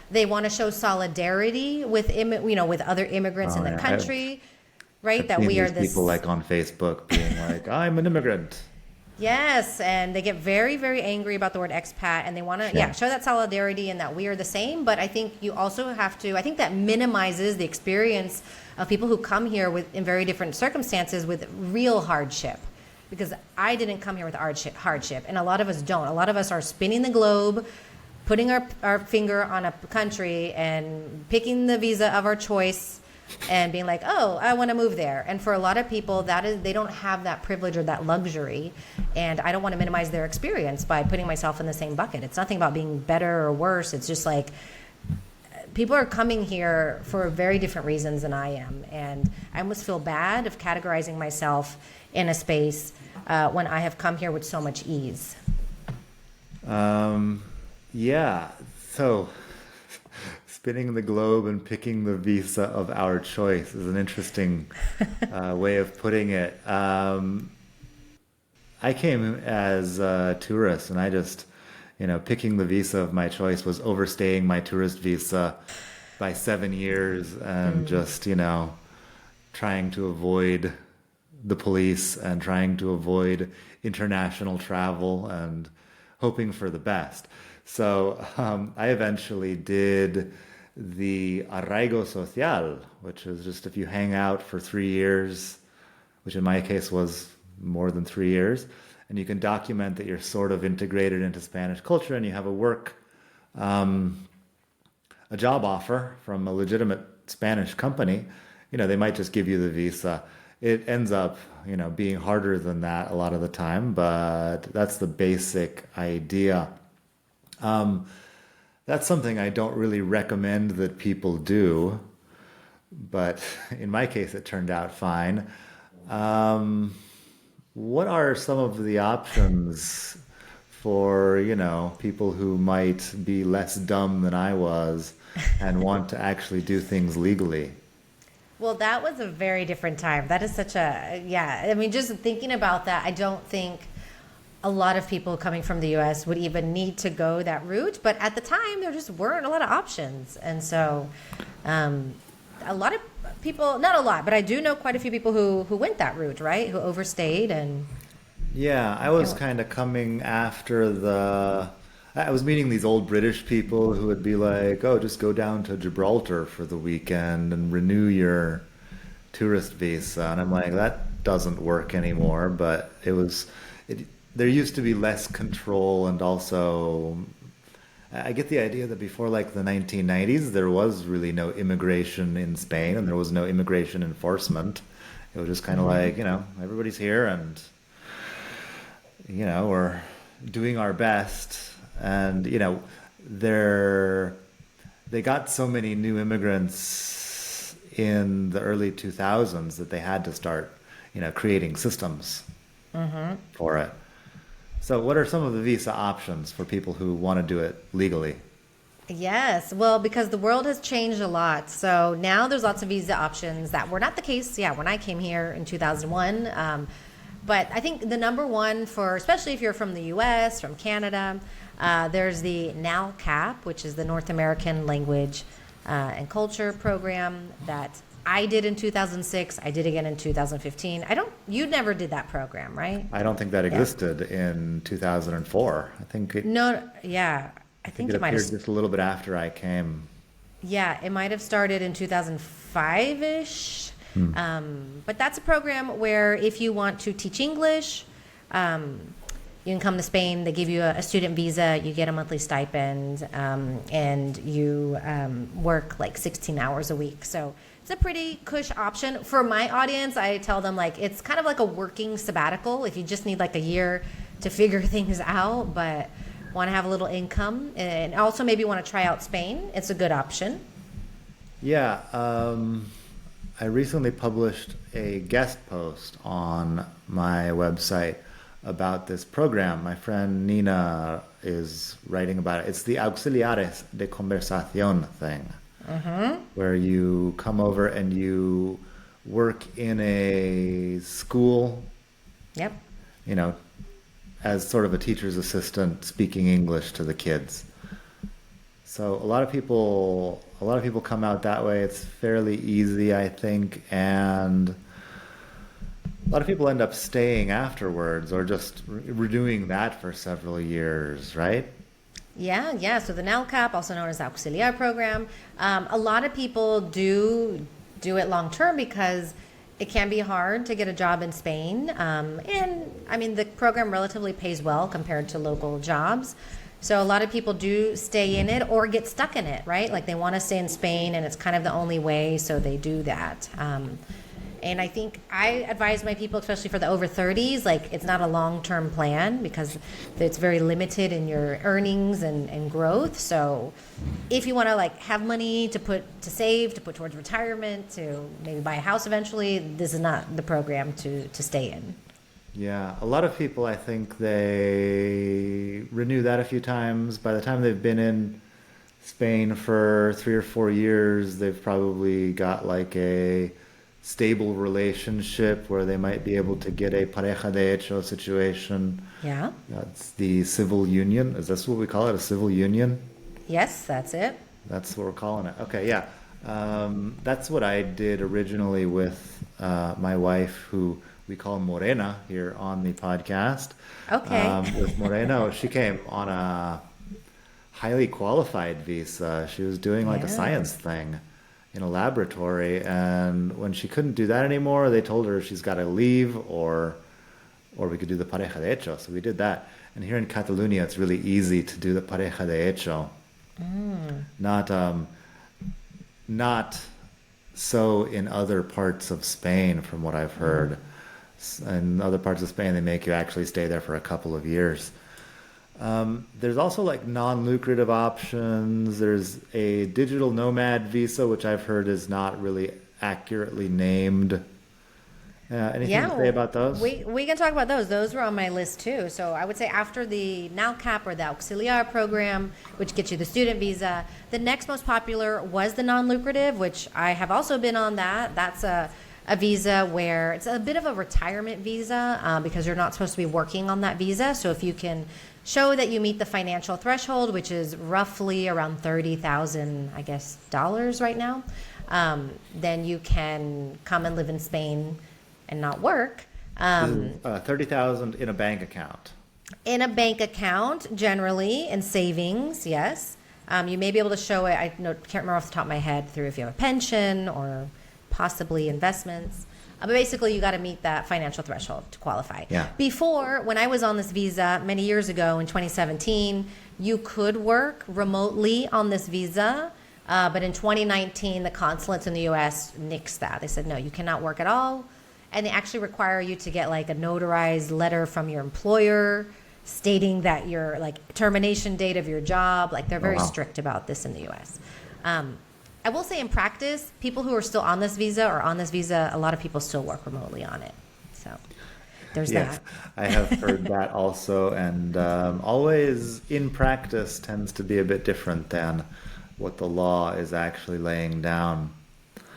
they want to show solidarity with, with other immigrants in Oh the yeah, country, right? I've That seen we are these this. people like on Facebook being like, "I'm an immigrant." Yes, and they get very, very angry about the word expat, and they want to, Yeah. show that solidarity and that we are the same. But I think you also have to. I think that minimizes the experience of people who come here in very different circumstances with real hardship. Because I didn't come here with hardship, and a lot of us don't. A lot of us are spinning the globe, putting our finger on a country and picking the visa of our choice and being like, oh, I want to move there. And for a lot of people, they don't have that privilege or that luxury. And I don't want to minimize their experience by putting myself in the same bucket. It's nothing about being better or worse. It's just like people are coming here for very different reasons than I am. And I almost feel bad of categorizing myself in a space when I have come here with so much ease. Yeah. So, spinning the globe and picking the visa of our choice is an interesting way of putting it. I came as a tourist, and I just, picking the visa of my choice was overstaying my tourist visa by 7 years and just, trying to avoid the police and trying to avoid international travel and hoping for the best. So I eventually did the arraigo social, which is just if you hang out for 3 years, which in my case was more than 3 years, and you can document that you're sort of integrated into Spanish culture and you have a job offer from a legitimate Spanish company, they might just give you the visa. It ends up, being harder than that a lot of the time, but that's the basic idea. Um, that's something I don't really recommend that people do, but in my case, it turned out fine. Um, what are some of the options for, people who might be less dumb than I was and want to actually do things legally? Well, that was a very different time. That is such a, yeah. I mean, just thinking about that, I don't think a lot of people coming from the US would even need to go that route. But at the time, there just weren't a lot of options. And so um, a lot of people, not a lot, but I do know quite a few people who went that route, right? Who overstayed and. Yeah, I was kind of coming after I was meeting these old British people who would be like, oh, just go down to Gibraltar for the weekend and renew your tourist visa. And I'm like, that doesn't work anymore. But there used to be less control. And also, I get the idea that before like the 1990s, there was really no immigration in Spain and there was no immigration enforcement. It was just kind of like, everybody's here and, we're doing our best. And, they're, they got so many new immigrants in the early 2000s that they had to start, creating systems for it. So what are some of the visa options for people who want to do it legally? Yes, well, because the world has changed a lot. So now there's lots of visa options that were not the case, when I came here in 2001. But I think the number one for, especially if you're from the US, from Canada, there's the NALCAP, which is the North American Language and Culture Program that I did in 2006. I did again in 2015. You never did that program, right? I don't think that existed in 2004. No, yeah. I think it might appeared have. just a little bit after I came. Yeah, it might have started in 2005-ish. But that's a program where if you want to teach English, you can come to Spain. They give you a student visa. You get a monthly stipend, and you work like 16 hours a week. So it's a pretty cush option. For my audience, I tell them it's kind of like a working sabbatical if you just need like a year to figure things out, but want to have a little income and also maybe want to try out Spain. It's a good option. Yeah, I recently published a guest post on my website about this program. My friend Nina is writing about it. It's the Auxiliares de Conversación thing, where you come over and you work in a school, Yep. as sort of a teacher's assistant speaking English to the kids. So a lot of people come out that way. It's fairly easy, I think, and a lot of people end up staying afterwards or just redoing that for several years, right? Yeah. So the NALCAP, also known as the Auxiliar program, a lot of people do it long term because it can be hard to get a job in Spain. And I mean, the program relatively pays well compared to local jobs. So a lot of people do stay in it or get stuck in it, right? Like they want to stay in Spain and it's kind of the only way, so they do that. And I think I advise my people, especially for the over 30s, it's not a long-term plan because it's very limited in your earnings and growth. So if you want to have money to save, to put towards retirement, to maybe buy a house eventually, this is not the program to stay in. Yeah, a lot of people, I think they renew that a few times. By the time they've been in Spain for 3 or 4 years, they've probably got a stable relationship where they might be able to get a pareja de hecho situation. Yeah. That's the civil union. Is this what we call it? A civil union? Yes, that's it. That's what we're calling it. Okay, yeah. That's what I did originally with my wife, who we call Morena here on the podcast. Okay. With Morena, she came on a highly qualified visa. She was doing like a Yeah. science thing in a laboratory, and when she couldn't do that anymore, they told her she's got to leave, or we could do the pareja de hecho. So we did that. And here in Catalonia, it's really easy to do the pareja de hecho. Not not so in other parts of Spain, from what I've heard. In other parts of Spain, they make you actually stay there for a couple of years. There's also like non-lucrative options. There's a digital nomad visa, which I've heard is not really accurately named. Anything to Yeah, say about those? we can talk about those. Those were on my list too. So I would say after the NALCAP or the Auxiliar program, which gets you the student visa, the next most popular was the non-lucrative, which I have also been on that. That's a visa where it's a bit of a retirement visa because you're not supposed to be working on that visa. So if you can show that you meet the financial threshold, which is roughly around 30,000, I guess, dollars right now, then you can come and live in Spain and not work. This is 30,000 in a bank account. In a bank account, generally, in savings, yes. You may be able to show it, can't remember off the top of my head, through if you have a pension or possibly investments. But basically, you got to meet that financial threshold to qualify. Yeah. Before, when I was on this visa many years ago in 2017, you could work remotely on this visa. But in 2019, the consulates in the U.S. nixed that. They said, no, you cannot work at all. And they actually require you to get like a notarized letter from your employer stating that your like termination date of your job. Like they're Oh, very wow. strict about this in the U.S. I will say in practice, people who are still on this visa or on this visa, a lot of people still work remotely on it. So there's Yes, that. I have heard that also, and always in practice tends to be a bit different than what the law is actually laying down.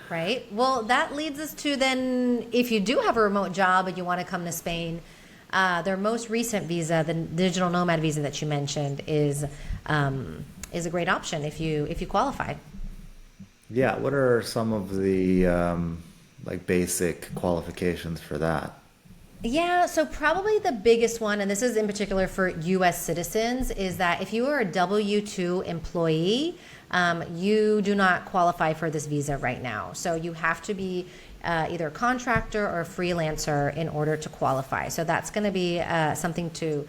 Right. Well, that leads us to then, if you do have a remote job and you want to come to Spain, their most recent visa, the digital nomad visa that you mentioned, is a great option if you qualify. Yeah, what are some of the like basic qualifications for that? Yeah, so probably the biggest one, and this is in particular for U.S. citizens, is that if you are a W-2 employee, you do not qualify for this visa right now. So you have to be either a contractor or a freelancer in order to qualify. So that's going to be something to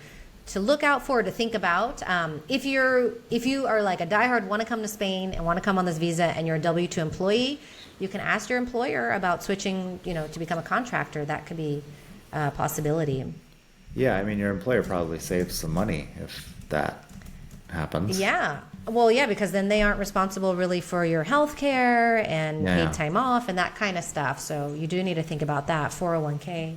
look out for, to think about. If you are like a diehard, want to come to Spain and want to come on this visa, and you're a W-2 employee, you can ask your employer about switching, to become a contractor. That could be a possibility. Yeah, I mean, your employer probably saves some money if that happens. Yeah. Well, yeah, because then they aren't responsible really for your health care and Yeah. paid time off and that kind of stuff. So you do need to think about that, 401k.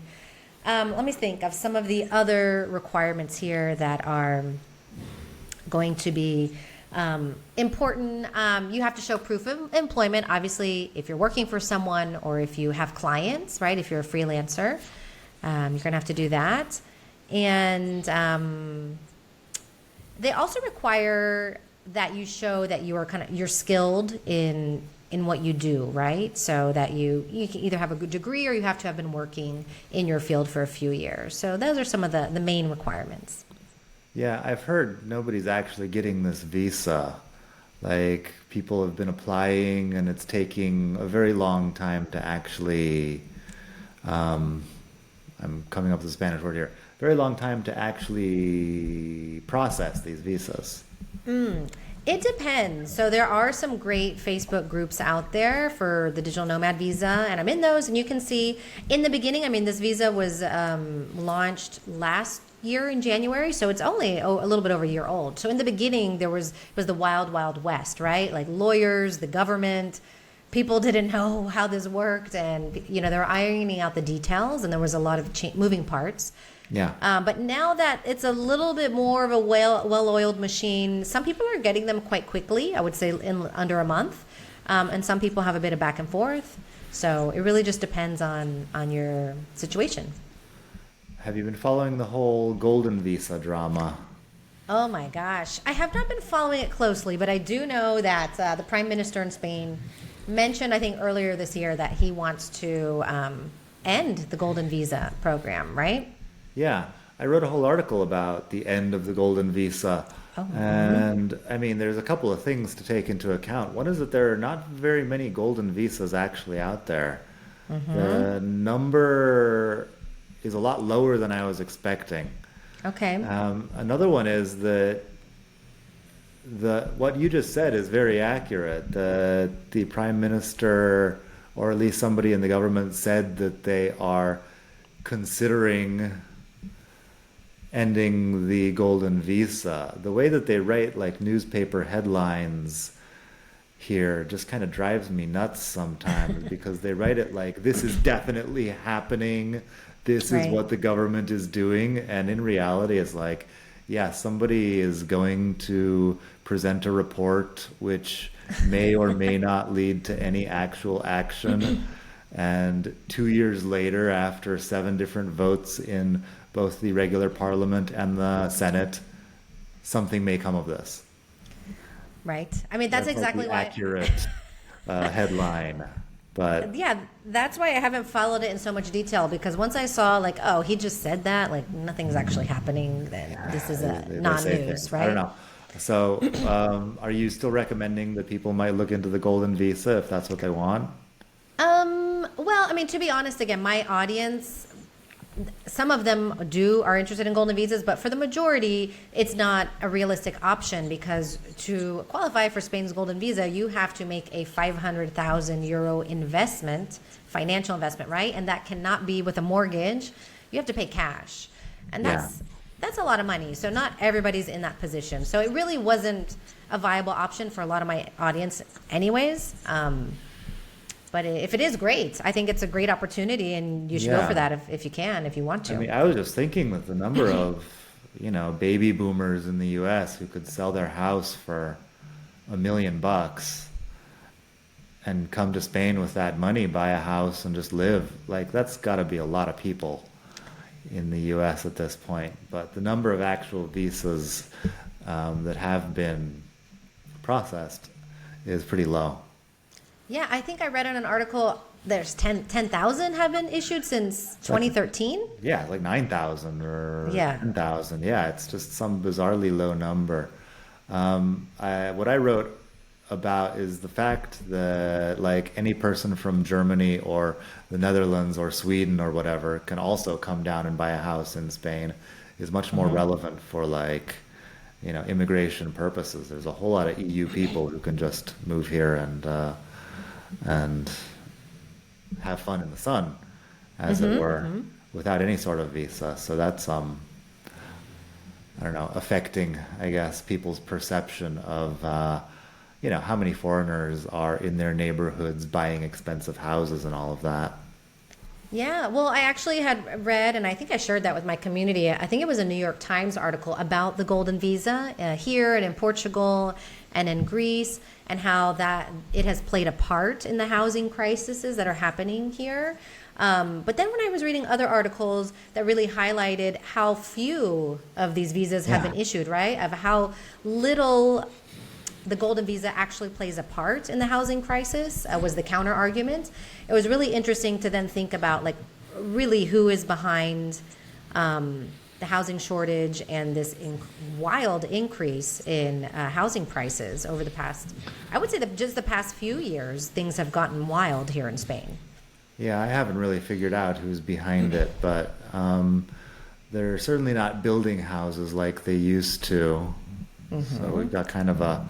Let me think of some of the other requirements here that are going to be important. You have to show proof of employment, obviously, if you're working for someone or if you have clients, right? If you're a freelancer, you're going to have to do that. And they also require that you show that you're skilled in what you do, right? So that you can either have a good degree or you have to have been working in your field for a few years. So those are some of the main requirements. Yeah, I've heard nobody's actually getting this visa. Like, people have been applying, and it's taking a very long time to actually, I'm coming up with a Spanish word here, very long time to actually process these visas. It depends. So there are some great Facebook groups out there for the digital nomad visa, and I'm in those. And you can see in the beginning, I mean, this visa was launched last year in January, so it's only a little bit over a year old. So in the beginning, it was the wild, wild west, right? Like lawyers, the government, people didn't know how this worked, and they were ironing out the details, and there was a lot of moving parts. Yeah. But now that it's a little bit more of a well-oiled machine, some people are getting them quite quickly, I would say in under a month. And some people have a bit of back and forth. So it really just depends on your situation. Have you been following the whole golden visa drama? Oh my gosh. I have not been following it closely, but I do know that the Prime Minister in Spain mentioned, I think, earlier this year that he wants to end the golden visa program, right? Yeah, I wrote a whole article about the end of the golden visa. Oh, And I mean, there's a couple of things to take into account. One is that there are not very many golden visas actually out there. The number is a lot lower than I was expecting. okay. Another one is that what you just said is very accurate. The prime minister, or at least somebody in the government, said that they are considering ending the golden visa. The way that they write like newspaper headlines here just kind of drives me nuts sometimes because they write it like this is definitely happening. This is Right. what the government is doing. And in reality, it's like, yeah, somebody is going to present a report which may or may not lead to any actual action. And 2 years later, after 7 different votes in both the regular parliament and the Senate, something may come of this. Right. I mean, that's That's like exactly the why. accurate headline. But Yeah, that's why I haven't followed it in so much detail because once I saw like, oh, he just said that, like nothing's actually happening, then this is a they say non-news, things. I right? don't know. So, are you still recommending that people might look into the golden visa if that's what they want? Well, I mean, to be honest, again, my audience, some of them are interested in golden visas, but for the majority, it's not a realistic option because to qualify for Spain's golden visa, you have to make a 500,000 euro investment, financial investment, right? And that cannot be with a mortgage. You have to pay cash. And Yeah. that's a lot of money. So not everybody's in that position. So it really wasn't a viable option for a lot of my audience anyways. But if it is great, I think it's a great opportunity and you should go Yeah. for that if you can, if you want I to. mean, I was just thinking that the number of, baby boomers in the US who could sell their house for $1 million and come to Spain with that money, buy a house and just live, like that's got to be a lot of people in the US at this point. But the number of actual visas that have been processed is pretty low. Yeah, I think I read in an article there's 10,000 have been issued since 2013. Yeah, like 9,000 or Yeah. 10,000. Yeah, it's just some bizarrely low number. What I wrote about is the fact that like any person from Germany or the Netherlands or Sweden or whatever can also come down and buy a house in Spain is much more relevant for like, immigration purposes. There's a whole lot of EU people who can just move here and have fun in the sun, as it were, without any sort of visa. So that's I don't know, affecting, I guess, people's perception of how many foreigners are in their neighborhoods buying expensive houses and all of that. Yeah, well, I actually had read, and I think I shared that with my community. I think it was a New York Times article about the golden visa here and in Portugal and in Greece, and how that it has played a part in the housing crises that are happening here. But then when I was reading other articles that really highlighted how few of these visas have Yeah. been issued, right? Of how little the golden visa actually plays a part in the housing crisis was the counter argument. It was really interesting to then think about like really who is behind the housing shortage and this wild increase in housing prices over the past, I would say that just the past few years, things have gotten wild here in Spain. Yeah, I haven't really figured out who's behind it, but they're certainly not building houses like they used to. So we've got kind of a,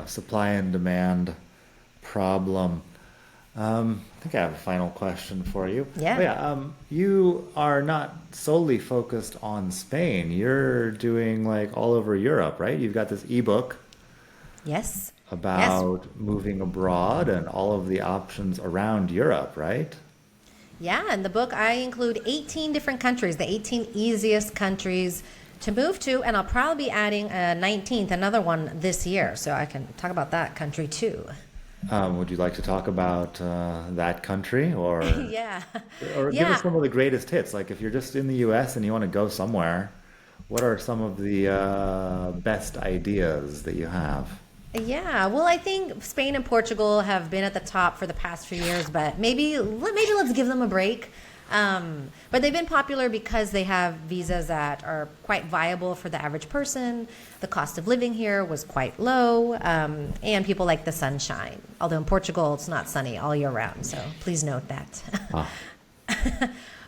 supply and demand problem. I think I have a final question for you. Yeah. Oh, yeah. You are not solely focused on Spain. You're doing like all over Europe, right? You've got this ebook Yes. about moving abroad and all of the options around Europe, right? Yeah, in the book I include 18 different countries, the 18 easiest countries to move to, and I'll probably be adding a 19th, another one this year, so I can talk about that country too. Would you like to talk about that country or Yeah. or give Yeah. us some of the greatest hits? Like if you're just in the US and you want to go somewhere, what are some of the best ideas that you have? Yeah, well, I think Spain and Portugal have been at the top for the past few years, but maybe let's give them a break. But they've been popular because they have visas that are quite viable for the average person. The cost of living here was quite low, and people like the sunshine. Although in Portugal, it's not sunny all year round, so please note that. Ah.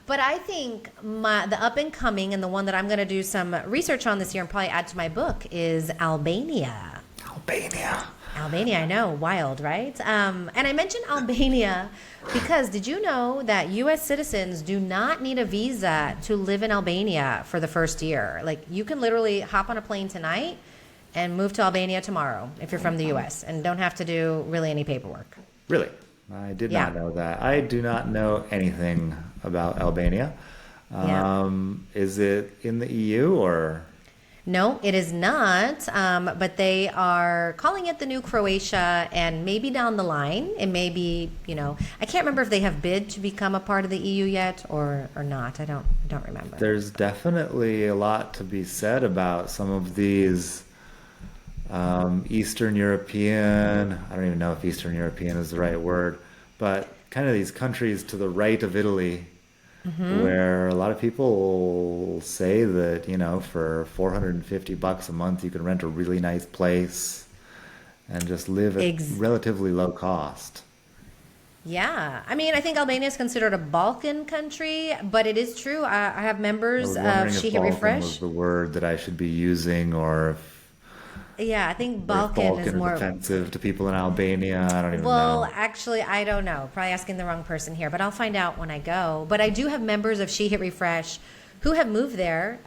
But I think the up and coming and the one that I'm going to do some research on this year and probably add to my book is Albania. Albania. Albania, I know, wild, right? And I mentioned Albania because did you know that U.S. citizens do not need a visa to live in Albania for the first year? Like, you can literally hop on a plane tonight and move to Albania tomorrow if you're from the U.S. and don't have to do really any paperwork. Really? I did Yeah. not know that. I do not know anything about Albania. Yeah. Is it in the EU or? No, it is not. But they are calling it the new Croatia, and maybe down the line, it may be. I can't remember if they have bid to become a part of the EU yet or not. I don't remember. There's definitely a lot to be said about some of these Eastern European, I don't even know if Eastern European is the right word, but kind of these countries to the right of Italy, where a lot of people say that, for $450 a month, you can rent a really nice place and just live at Ex- relatively low cost. Yeah, I mean, I think Albania is considered a Balkan country, but it is true. I have I members was of wondering She if Hit Balkan was Refresh. the word that I should be using, Yeah, I think or if Balkan is Balkan is more. offensive to people in Albania. I don't even Well, know. actually, I don't know. Probably asking the wrong person here, but I'll find out when I go. But I do have members of She Hit Refresh who have moved there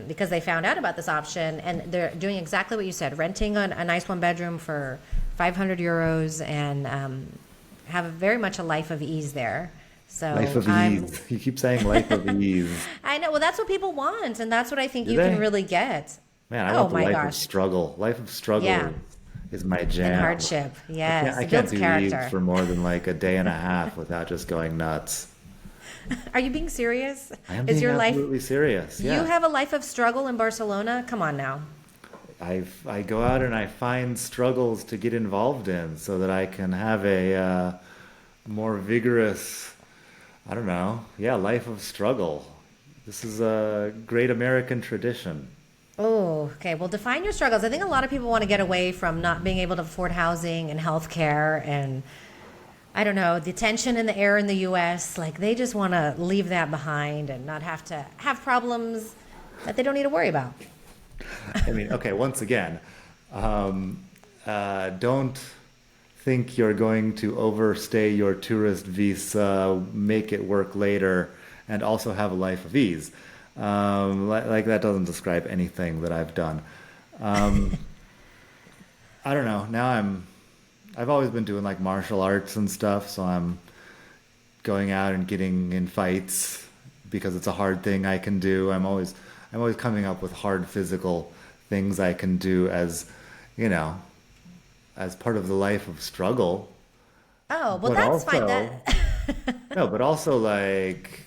because they found out about this option, and they're doing exactly what you said, renting a nice one bedroom for 500 euros and have very much a life of ease there. Life So of ease. You keep saying life of ease. I know. Well, that's what people want, and that's what I think Do you can they? really get. Man, I Oh want the my life of gosh. struggle. Life of struggle Yeah. is my And jam. hardship. Yes. I It can't builds do character. these for more than like a day and a half without just going nuts. Are you being serious? I am Is being your life absolutely serious. You Yeah. have a life of struggle in Barcelona? Come on now. I go out and I find struggles to get involved in so that I can have a more vigorous, I don't know, yeah, life of struggle. This is a great American tradition. Oh, okay. Well, define your struggles. I think a lot of people want to get away from not being able to afford housing and health care and I don't know, the tension in the air in the US. Like they just want to leave that behind and not have to have problems that they don't need to worry about. I mean, okay, once again, don't think you're going to overstay your tourist visa, make it work later, and also have a life of ease. Like that doesn't describe anything that I've done. I don't know. I've always been doing like martial arts and stuff, so I'm going out and getting in fights because it's a hard thing I can do. I'm always coming up with hard physical things I can do you know, as part of the life of struggle. Oh, well, But that's fine. also, no, but also like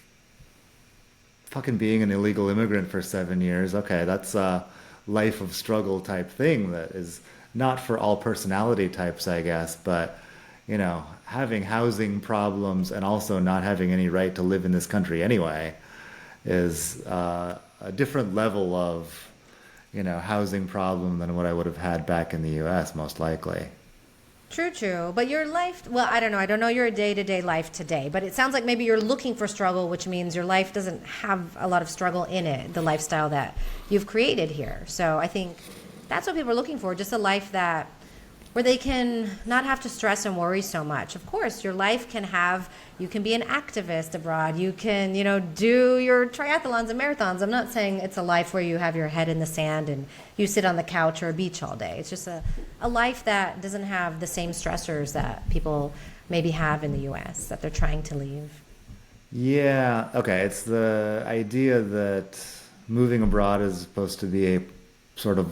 fucking being an illegal immigrant for 7 years. Okay, that's a life of struggle type thing that is not for all personality types, I guess, but having housing problems and also not having any right to live in this country anyway is a different level of, housing problem than what I would have had back in the US, most likely. True, true. But your life, well, I don't know. I don't know your day-to-day life today, but it sounds like maybe you're looking for struggle, which means your life doesn't have a lot of struggle in it, the lifestyle that you've created here. So I think that's what people are looking for, just a life where they can not have to stress and worry so much. Of course, your life you can be an activist abroad. You can, do your triathlons and marathons. I'm not saying it's a life where you have your head in the sand and you sit on the couch or a beach all day. It's just a life that doesn't have the same stressors that people maybe have in the US that they're trying to leave. Yeah, okay. It's the idea that moving abroad is supposed to be a sort of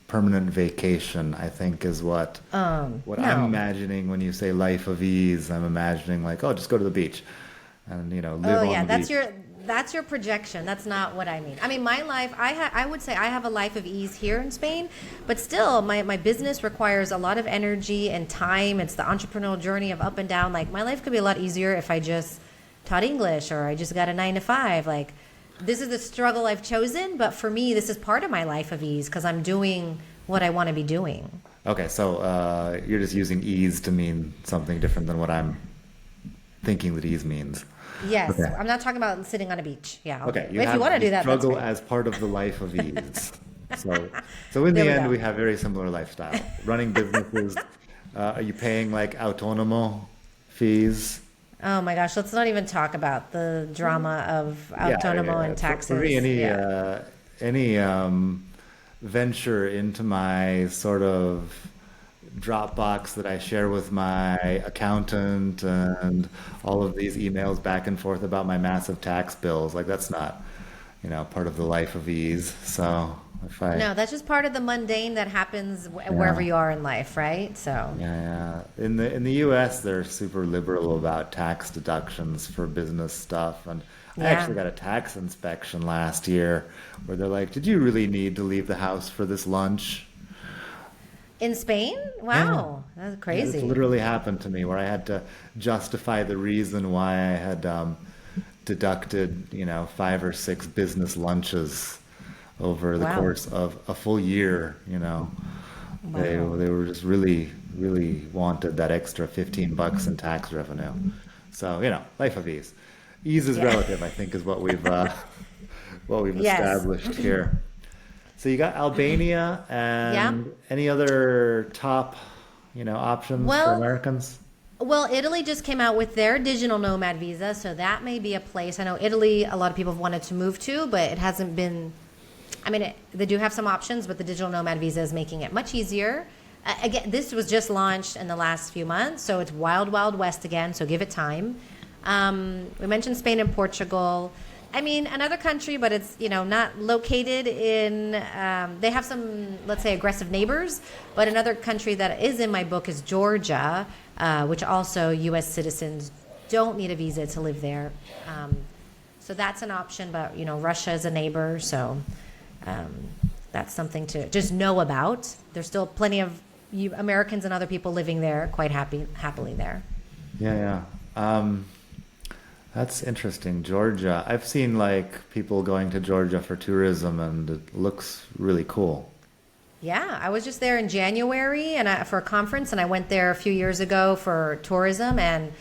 permanent vacation, I think is what I'm No. imagining when you say life of ease. I'm imagining like, oh, just go to the beach and live Oh on yeah, the beach. That's your projection. That's not what I mean. I mean, my life, I would say I have a life of ease here in Spain, but still, my business requires a lot of energy and time. It's the entrepreneurial journey of up and down. Like, my life could be a lot easier if I just taught English or I just got a 9 to 5. Like, this is the struggle I've chosen, but for me, this is part of my life of ease because I'm doing what I want to be doing. Okay, so you're just using ease to mean something different than what I'm thinking that ease means. Yes, Okay. I'm not talking about sitting on a beach. Yeah, Okay, But if you want to do that, that's struggle great. as part of the life of ease. So in There the we end, go. we have very similar lifestyle. Running businesses. Are you paying like autonomo fees? Oh my gosh, let's not even talk about the drama of autonomo and taxes. For me, Yeah. any venture into my sort of Dropbox that I share with my accountant and all of these emails back and forth about my massive tax bills, like that's not, part of the life of ease. So if I, No, that's just part of the mundane that happens wherever yeah, you are in life, right? So, yeah, yeah. In the U.S., they're super liberal about tax deductions for business stuff, and I yeah. actually got a tax inspection last year where they're like, "Did you really need to leave the house for this lunch?" In Spain? Yeah. Wow, that's Yeah, this crazy. literally happened to me where I had to justify the reason why I had deducted, 5 or 6 business lunches over the Wow. course of a full year. Wow. They were just really, really wanted that extra $15 in tax revenue. So, life of ease. Ease is Yeah. relative, I think, is what we've Yes. established here. So you got Albania Yeah. and any other top, options for Well, Americans? Well, Italy just came out with their digital nomad visa, so that may be a place. I know Italy, a lot of people have wanted to move to, but it hasn't been. I mean, they do have some options, but the digital nomad visa is making it much easier. Again, this was just launched in the last few months, so it's wild, wild west again. So give it time. We mentioned Spain and Portugal. I mean, another country, but it's not located in. They have some, let's say, aggressive neighbors. But another country that is in my book is Georgia, which also U.S. citizens don't need a visa to live there. So that's an option. But Russia is a neighbor, so that's something to just know about. There's still plenty of Americans and other people living there, quite happily there. Yeah, yeah. That's interesting. Georgia. I've seen like people going to Georgia for tourism and it looks really cool. Yeah, I was just there in January for a conference, and I went there a few years ago for tourism, and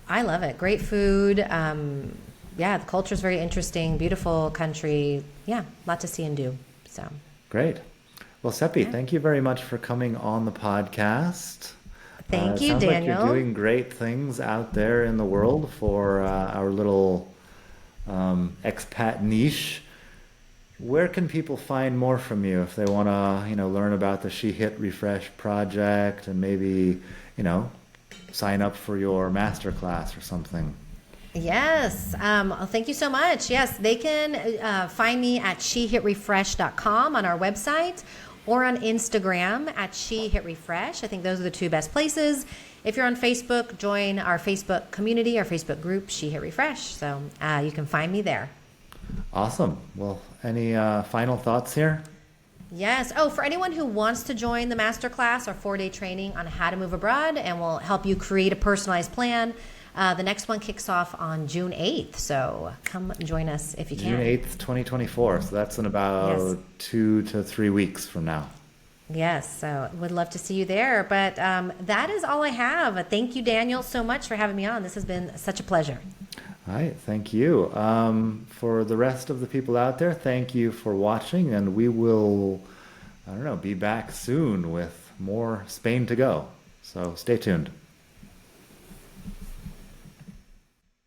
I love it. Great food. Yeah, the culture is very interesting. Beautiful country. Yeah, a lot to see and do. So, Great. Well, Seppi, yeah. thank you very much for coming on the podcast. Thank It you, sounds like you're Daniel. doing great things out there in the world for our little expat niche. Where can people find more from you if they want to, learn about the She Hit Refresh project and maybe, you know, sign up for your masterclass or something? Yes. Thank you so much. Yes, they can find me at shehitrefresh.com on our website or on Instagram at shehitRefresh. I think those are the two best places. If you're on Facebook, join our Facebook community, our Facebook group, She Hit Refresh. So you can find me there. Awesome. Well, any final thoughts here? Yes. Oh, for anyone who wants to join the masterclass, our 4-day training on how to move abroad, and will help you create a personalized plan. The next one kicks off on June 8th. So come join us if you June can. 8th, 2024. So that's in about Yes. 2 to 3 weeks from now. Yes. So would love to see you there. But that is all I have. Thank you, Daniel, so much for having me on. This has been such a pleasure. All right, thank you. For the rest of the people out there, thank you for watching, and we will, I don't know, be back soon with more Spain to go. So stay tuned.